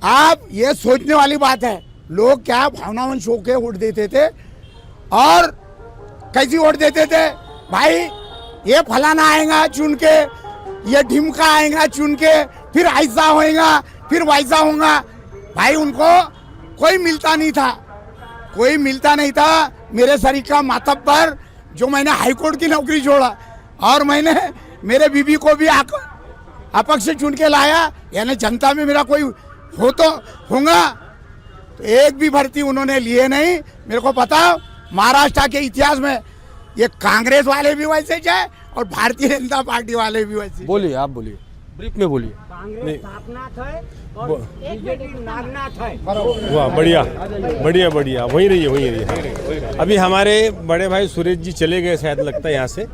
आप ये सोचने वाली बात है, लोग क्या भावनावन शो के वोट देते थे, और कैसी वोट देते थे? भाई ये फलाना आएगा चुन के, ये ढिमका आएगा चुन के, फिर ऐसा होएगा, फिर वैसा होगा। भाई उनको कोई मिलता नहीं था, कोई मिलता नहीं था। मेरे शरीक का मातब्बर, जो मैंने हाईकोर्ट की नौकरी छोड़ा, और मैंने मेरे बीबी को भी अपक्ष चुन के लाया, यानी जनता में मेरा कोई हो तो होगा। तो एक भी भर्ती उन्होंने लिए नहीं। मेरे को पता, महाराष्ट्र के इतिहास में ये कांग्रेस वाले भी वैसे जाए और भारतीय जनता पार्टी वाले भी वैसे। बोलिए, आप बोलिए, ब्रीफ में बोलिए। वाह, बढ़िया बढ़िया बढ़िया, वहीं रहिए वहीं रहिए। अभी हमारे बड़े भाई सुरेश जी चले गए, शायद लगता है यहाँ से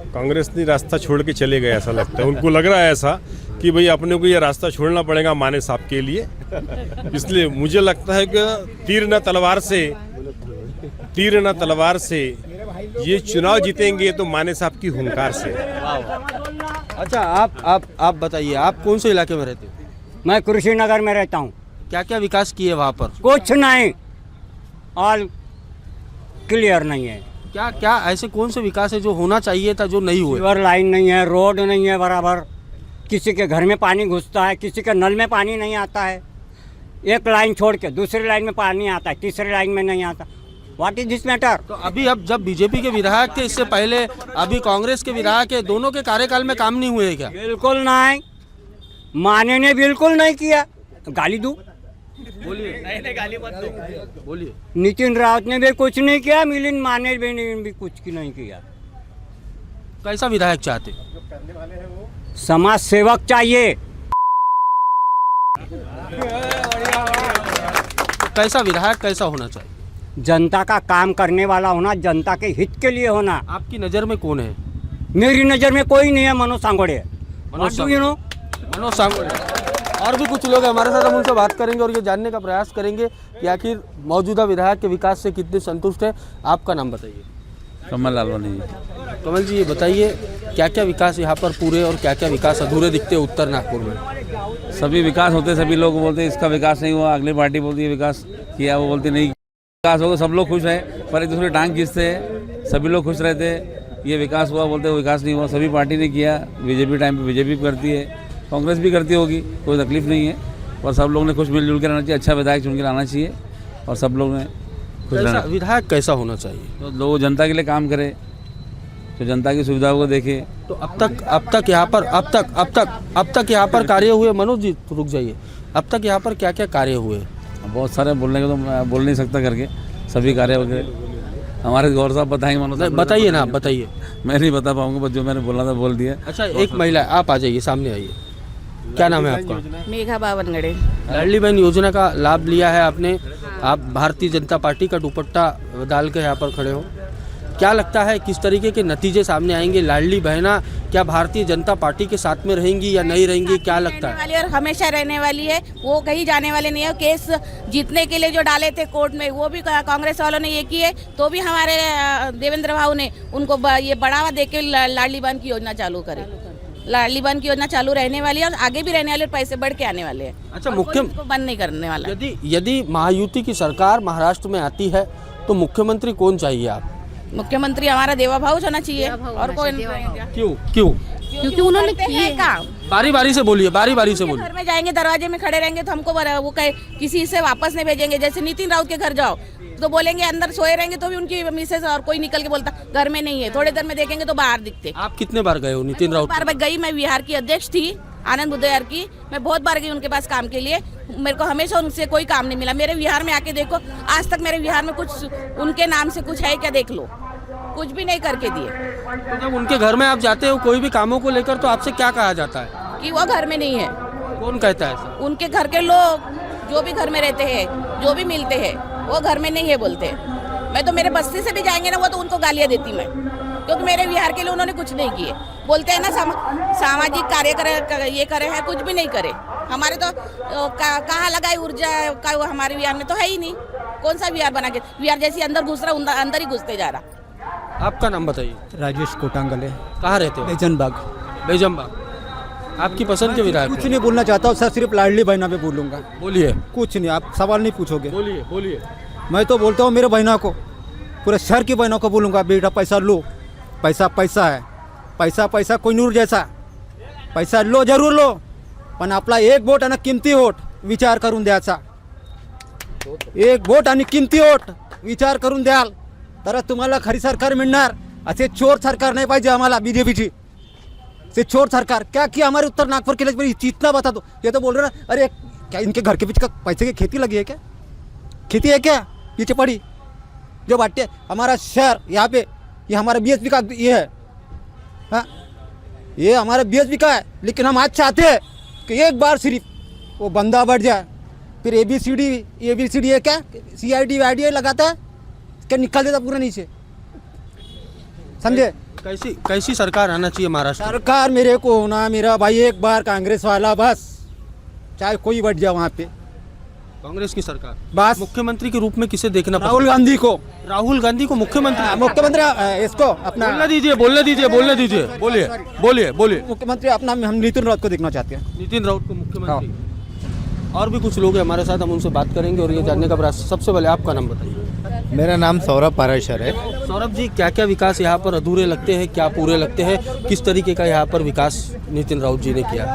कांग्रेस ने रास्ता छोड़ के चले गए, ऐसा लगता है। उनको लग रहा है ऐसा कि भाई अपने को ये रास्ता छोड़ना पड़ेगा माने साहब के लिए। इसलिए मुझे लगता है कि तीर न तलवार से ये चुनाव जीतेंगे तो माने साहब की हुंकार से। अच्छा, आप बताइए, आप कौन से इलाके में रहते हो? मैं कुशीनगर में रहता हूँ। क्या क्या विकास किए वहाँ पर? कुछ नहीं, ऑल क्लियर नहीं है। क्या क्या ऐसे कौन से विकास है जो होना चाहिए था, जो नहीं हुए? सीवर लाइन नहीं है, रोड नहीं है बराबर, किसी के घर में पानी घुसता है, किसी के नल में पानी नहीं आता है। एक लाइन छोड़ के दूसरी लाइन में पानी आता है, तीसरी लाइन में नहीं आता। What is this matter? तो अभी अब जब बीजेपी के विधायक थे, इससे पहले अभी कांग्रेस के विधायक है, दोनों के कार्यकाल में काम नहीं हुए क्या? बिल्कुल नहीं, माने ने बिल्कुल नहीं किया। गाली दूं? बोलिए, नहीं गाली मत दो, बोलिए। नितिन राउत ने भी कुछ नहीं किया, मिलिंद माने भी कुछ नहीं किया। कैसा विधायक चाहते? समाज सेवक चाहिए। तो कैसा विधायक कैसा होना चाहिए? जनता का काम करने वाला होना, जनता के हित के लिए होना। आपकी नज़र में कौन है? मेरी नज़र में कोई नहीं है, मनोज सांगोड़े। मनोज सांगोले। और भी कुछ लोग हैं हमारे साथ, हम उनसे बात करेंगे और ये जानने का प्रयास करेंगे कि आखिर मौजूदा विधायक के विकास से कितने संतुष्ट हैं। आपका नाम बताइए। कमल लालवानी। कमल जी, ये बताइए क्या क्या विकास यहाँ पर पूरे और क्या क्या विकास अधूरे दिखते हैं उत्तर नागपुर में? सभी विकास होते, सभी लोग बोलते हैं इसका विकास नहीं हुआ, अगली पार्टी बोलती है विकास किया, वो बोलती नहीं विकास होगा। सब लोग खुश हैं, पर एक दूसरे टांग खींचते हैं। सभी लोग खुश रहते हैं, ये विकास हुआ बोलते हैं, विकास नहीं हुआ। सभी पार्टी ने किया, बीजेपी टाइम पे बीजेपी करती है, कांग्रेस भी करती होगी, कोई तकलीफ नहीं है। और सब लोग ने खुश मिलजुल के रहना चाहिए, अच्छा विधायक चुन के लाना चाहिए और सब लोग ने खुश रहना। विधायक कैसा होना चाहिए? तो लोग जनता के लिए काम करे, तो जनता की सुविधाओं को देखे। तो अब तक यहाँ पर कार्य हुए? मनोज जी रुक जाइए। अब तक यहाँ पर क्या क्या कार्य हुए? बहुत सारे बोलने को तो मैं बोल नहीं सकता करके, सभी कार्य वगैरह हमारे गौर साहब बताएंगे। मनोज बताइए ना, बताइए। मैं नहीं बता पाऊंगा, बस जो मैंने बोलना था बोल दिया। अच्छा, एक महिला, आप आ जाइए, सामने आइए। क्या नाम है आपका? मेघा बावनगड़े। लाडली बहन योजना का लाभ लिया है आपने, आप भारतीय जनता पार्टी का दुपट्टा डाल के यहाँ पर खड़े हो। क्या लगता है किस तरीके के नतीजे सामने आएंगे? लाडली बहना क्या भारतीय जनता पार्टी के साथ में रहेंगी या नहीं रहेंगी, क्या लगता है? वाली और हमेशा रहने वाली है, वो कहीं जाने वाले नहीं है। केस जीतने के लिए जो डाले थे कोर्ट में, वो भी कांग्रेस वालों ने ये किए, तो भी हमारे देवेंद्र भाऊ ने उनको ये बढ़ावा देके लाडली बहन की योजना चालू करी। लाडली बहन की योजना चालू रहने वाली है और आगे भी रहने वाले, पैसे बढ़ के आने वाले हैं। अच्छा, मुख्यमंत्री बंद नहीं करने वाला। यदि महायुति की सरकार महाराष्ट्र में आती है तो मुख्यमंत्री कौन चाहिए आप? मुख्यमंत्री हमारा देवा भाऊ होना चाहिए और कोई क्यों? क्योंकि उन्होंने किए काम। बारी बारी से बोलिए, बारी बारी से बोलिए। घर में जाएंगे, दरवाजे में खड़े रहेंगे तो हमको वो कहे किसी से वापस नहीं भेजेंगे। जैसे नितिन राउत के घर जाओ तो बोलेंगे अंदर सोए रहेंगे, तो भी उनकी मिसेस और कोई निकल के बोलता घर में नहीं है, थोड़ी देर में देखेंगे तो बाहर दिखते। आप कितने बार गए हो नितिन राउत? बार गई, मैं बिहार की अध्यक्ष थी, आनंद उदयहर की। मैं बहुत बार गई उनके पास काम के लिए, मेरे को हमेशा उनसे कोई काम नहीं मिला। मेरे बिहार में आके देखो, आज तक मेरे बिहार में कुछ उनके नाम से कुछ है क्या, देख लो, कुछ भी नहीं करके दिए। तो जब उनके घर में आप जाते हो कोई भी कामों को लेकर, तो आपसे क्या कहा जाता है? कि वो घर में नहीं है। कौन कहता है ऐसा? उनके घर के लोग जो भी घर में रहते हैं, जो भी मिलते हैं, वो घर में नहीं है बोलते। मैं तो मेरे बस्ती से भी जाएंगे ना, वो तो उनको गालियाँ देती मैं, क्योंकि मेरे बिहार के लिए उन्होंने कुछ नहीं किए। बोलते हैं ना सामाजिक कार्य ये करे हैं, कुछ भी नहीं करे। हमारे तो कहाँ लगाई ऊर्जा का, हमारे बिहार में तो है ही नहीं। कौन सा बिहार बना के, बिहार जैसी अंदर घुस रहा, अंदर ही घुसते जा रहा। आपका नाम बताइए। राजेश कोटांगले। कहाँ रहते हो? बेजनबाग। आपकी पसंद के विधायक? कुछ नहीं बोलना चाहता हूँ सर, सिर्फ लाडली बहना पे बोलूँगा। बोलिए। कुछ नहीं, आप सवाल नहीं पूछोगे। बोलिए। मैं तो बोलता हूँ मेरे बहनों को, पूरे शहर की बहनों को बोलूँगा, बेटा पैसा लो, पैसा है, पैसा कोई नूर जैसा, पैसा लो जरूर लो, पण आपला एक वोट आणि किमती वोट विचार करून द्यायचा। एक वोट आणि किमती वोट विचार करून द्याल तर तुम्हाला खरी सरकार मिळणार। असे चोर सरकार नहीं पाहिजे आम्हाला बीजेपीची। से चोर सरकार क्या किया हमारे उत्तर नागपुर के लिए, इतना बता दो। ये तो बोल रहे ना, अरे क्या इनके घर के पीछे का पैसे की खेती लगी है क्या? खेती है क्या पीछे पड़ी? जो बाटे हमारा शहर यहाँ पे, ये हमारा बीएसपी का ये है, हाँ ये हमारा बीएसपी का है। लेकिन हम आज चाहते हैं कि एक बार सिर्फ वो बंदा बढ़ जाए, फिर ABCD है क्या, CID लगाता है क्या, निकाल देता पूरा नीचे, समझे? कैसी सरकार आना चाहिए महाराष्ट्र? सरकार मेरे को होना, मेरा भाई एक बार कांग्रेस वाला, बस चाहे कोई बैठ जाए वहाँ पे, कांग्रेस की सरकार बस। मुख्यमंत्री के रूप में किसे देखना? राहुल गांधी को मुख्यमंत्री इसको अपना बोलने दीजिए। बोलिए। मुख्यमंत्री अपना हम नितिन राउत को देखना चाहते हैं। नितिन राउत को मुख्यमंत्री। और भी कुछ लोग हैं हमारे साथ, हम उनसे बात करेंगे और ये जानने का प्रयास। सबसे पहले आपका नाम बताइए। मेरा नाम सौरभ पाराशर है। सौरभ जी, क्या क्या विकास यहाँ पर अधूरे लगते हैं, क्या पूरे लगते हैं? किस तरीके का यहाँ पर विकास नितिन राउत जी ने किया?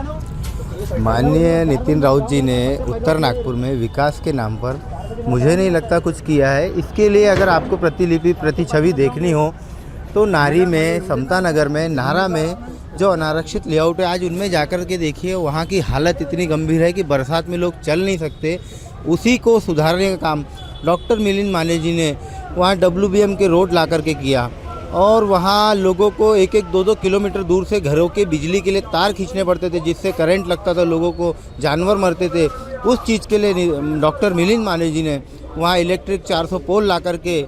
माननीय नितिन राउत जी ने उत्तर नागपुर में विकास के नाम पर मुझे नहीं लगता कुछ किया है। इसके लिए अगर आपको प्रतिछवि देखनी हो तो नारी में, समता नगर में, नाहरा में जो अनारक्षित लेआउट है, आज उनमें जाकर के देखिए, वहाँ की हालत इतनी गंभीर है कि बरसात में लोग चल नहीं सकते। उसी को सुधारने का काम डॉक्टर मिलिंद माने जी ने वहाँ WBM के रोड ला करके किया और वहाँ लोगों को 1-2 किलोमीटर दूर से घरों के बिजली के लिए तार खींचने पड़ते थे, जिससे करंट लगता था, लोगों को जानवर मरते थे। उस चीज़ के लिए डॉक्टर मिलिंद माने जी ने वहाँ इलेक्ट्रिक 400 पोल ला करके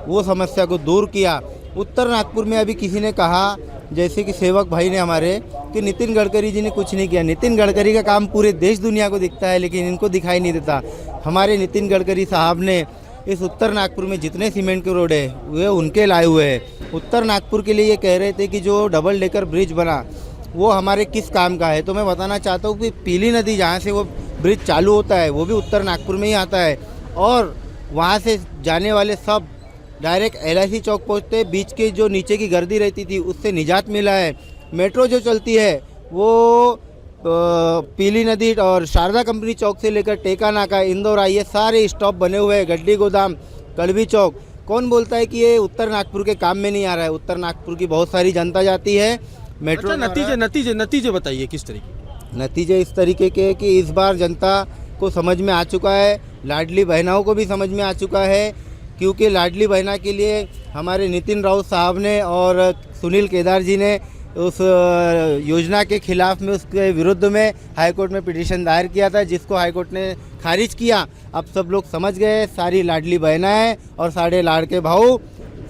वो समस्या को दूर किया। उत्तर नागपुर में अभी किसी ने कहा जैसे कि सेवक भाई ने हमारे कि नितिन गडकरी जी ने कुछ नहीं किया। नितिन गडकरी का काम पूरे देश दुनिया को दिखता है, लेकिन इनको दिखाई नहीं देता। हमारे नितिन गडकरी साहब ने इस उत्तर नागपुर में जितने सीमेंट के रोड है वे उनके लाए हुए हैं। उत्तर नागपुर के लिए ये कह रहे थे कि जो डबल डेकर ब्रिज बना वो हमारे किस काम का है, तो मैं बताना चाहता हूँ कि पीली नदी जहाँ से वो ब्रिज चालू होता है वो भी उत्तर नागपुर में ही आता है, और वहाँ से जाने वाले सब डायरेक्ट LIC चौक पहुँचते हैं। बीच के जो नीचे की गर्दी रहती थी उससे निजात मिला है। मेट्रो जो चलती है वो पीली नदी और शारदा कंपनी चौक से लेकर टेका नाका, इंदौरा, ये सारे स्टॉप बने हुए हैं। गड्डी गोदाम, कड़वी चौक। कौन बोलता है कि ये उत्तर नागपुर के काम में नहीं आ रहा है? उत्तर नागपुर की बहुत सारी जनता जाती है। मेट्रो अच्छा, नतीजे बताइए किस तरीके? नतीजे इस तरीके के कि इस बार जनता को समझ में आ चुका है, लाडली बहनाओं को भी समझ में आ चुका है, क्योंकि लाडली बहना के लिए हमारे नितिन राउत साहब ने और सुनील केदार जी ने उस योजना के खिलाफ में, उसके विरुद्ध में हाईकोर्ट में पिटीशन दायर किया था, जिसको हाईकोर्ट ने खारिज किया। अब सब लोग समझ गए सारी लाडली बहनाएं और सारे लाड़के भाऊ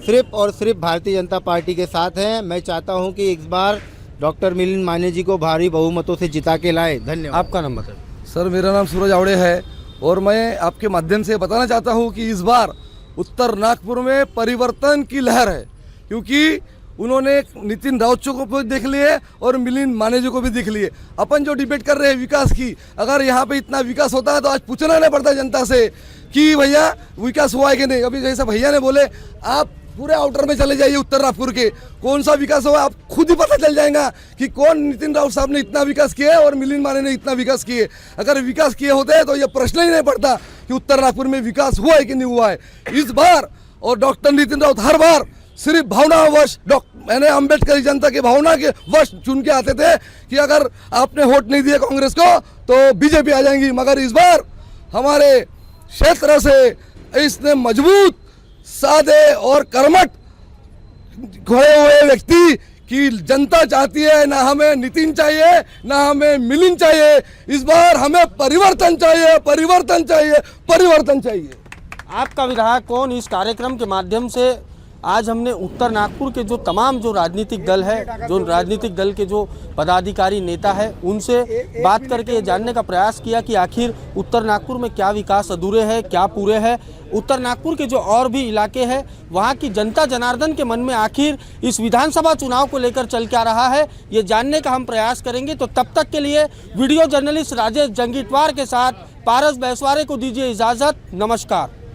सिर्फ और सिर्फ भारतीय जनता पार्टी के साथ हैं। मैं चाहता हूं कि इस बार डॉक्टर मिलिंद माने जी को भारी बहुमतों से जिता के लाए। धन्यवाद। आपका नाम बताइए। सर, मेरा नाम सूरज आवड़े है और मैं आपके माध्यम से बताना चाहता हूं कि इस बार उत्तर नागपुर में परिवर्तन की लहर है, क्योंकि उन्होंने नितिन राउत को भी देख लिए और मिलिंद माने जी को भी देख लिए। अपन जो डिबेट कर रहे हैं विकास की, अगर यहाँ पे इतना विकास होता है तो आज पूछना नहीं पड़ता जनता से कि भैया विकास हुआ है कि नहीं। अभी जैसा भैया ने बोले, आप पूरे आउटर में चले जाइए उत्तर नागपुर के, कौन सा विकास हुआ आप खुद ही पता चल जाएगा कि कौन नितिन राउत साहब ने इतना विकास किया है और मिलिंद माने ने इतना विकास किए। अगर विकास किए होते तो ये प्रश्न ही नहीं पड़ता कि उत्तर नागपुर में विकास हुआ है कि नहीं हुआ है इस बार। और डॉक्टर नितिन राउत हर बार सिर्फ भावनावश, मैंने अम्बेडकरी जनता की भावना के वश चुन के आते थे कि अगर आपने वोट नहीं दिया कांग्रेस को तो बीजेपी आ जाएंगी। मगर इस बार हमारे क्षेत्र से इसने मजबूत, सादे और कर्मठ खोए हुए व्यक्ति की जनता चाहती है। ना हमें नितिन चाहिए, ना हमें मिलिंद चाहिए। इस बार हमें परिवर्तन चाहिए, परिवर्तन चाहिए, परिवर्तन चाहिए। आपका विधायक कौन इस कार्यक्रम के माध्यम से आज हमने उत्तर नागपुर के जो तमाम जो राजनीतिक दल है, जो राजनीतिक दल के जो पदाधिकारी नेता है, उनसे बात करके ये जानने का प्रयास किया कि आखिर उत्तर नागपुर में क्या विकास अधूरे हैं, क्या पूरे हैं। उत्तर नागपुर के जो और भी इलाके हैं वहाँ की जनता जनार्दन के मन में आखिर इस विधानसभा चुनाव को लेकर चल क्या रहा है, ये जानने का हम प्रयास करेंगे। तो तब तक के लिए वीडियो जर्नलिस्ट राजेश जंगीटवार के साथ पारस बैसवारे को दीजिए इजाज़त। नमस्कार।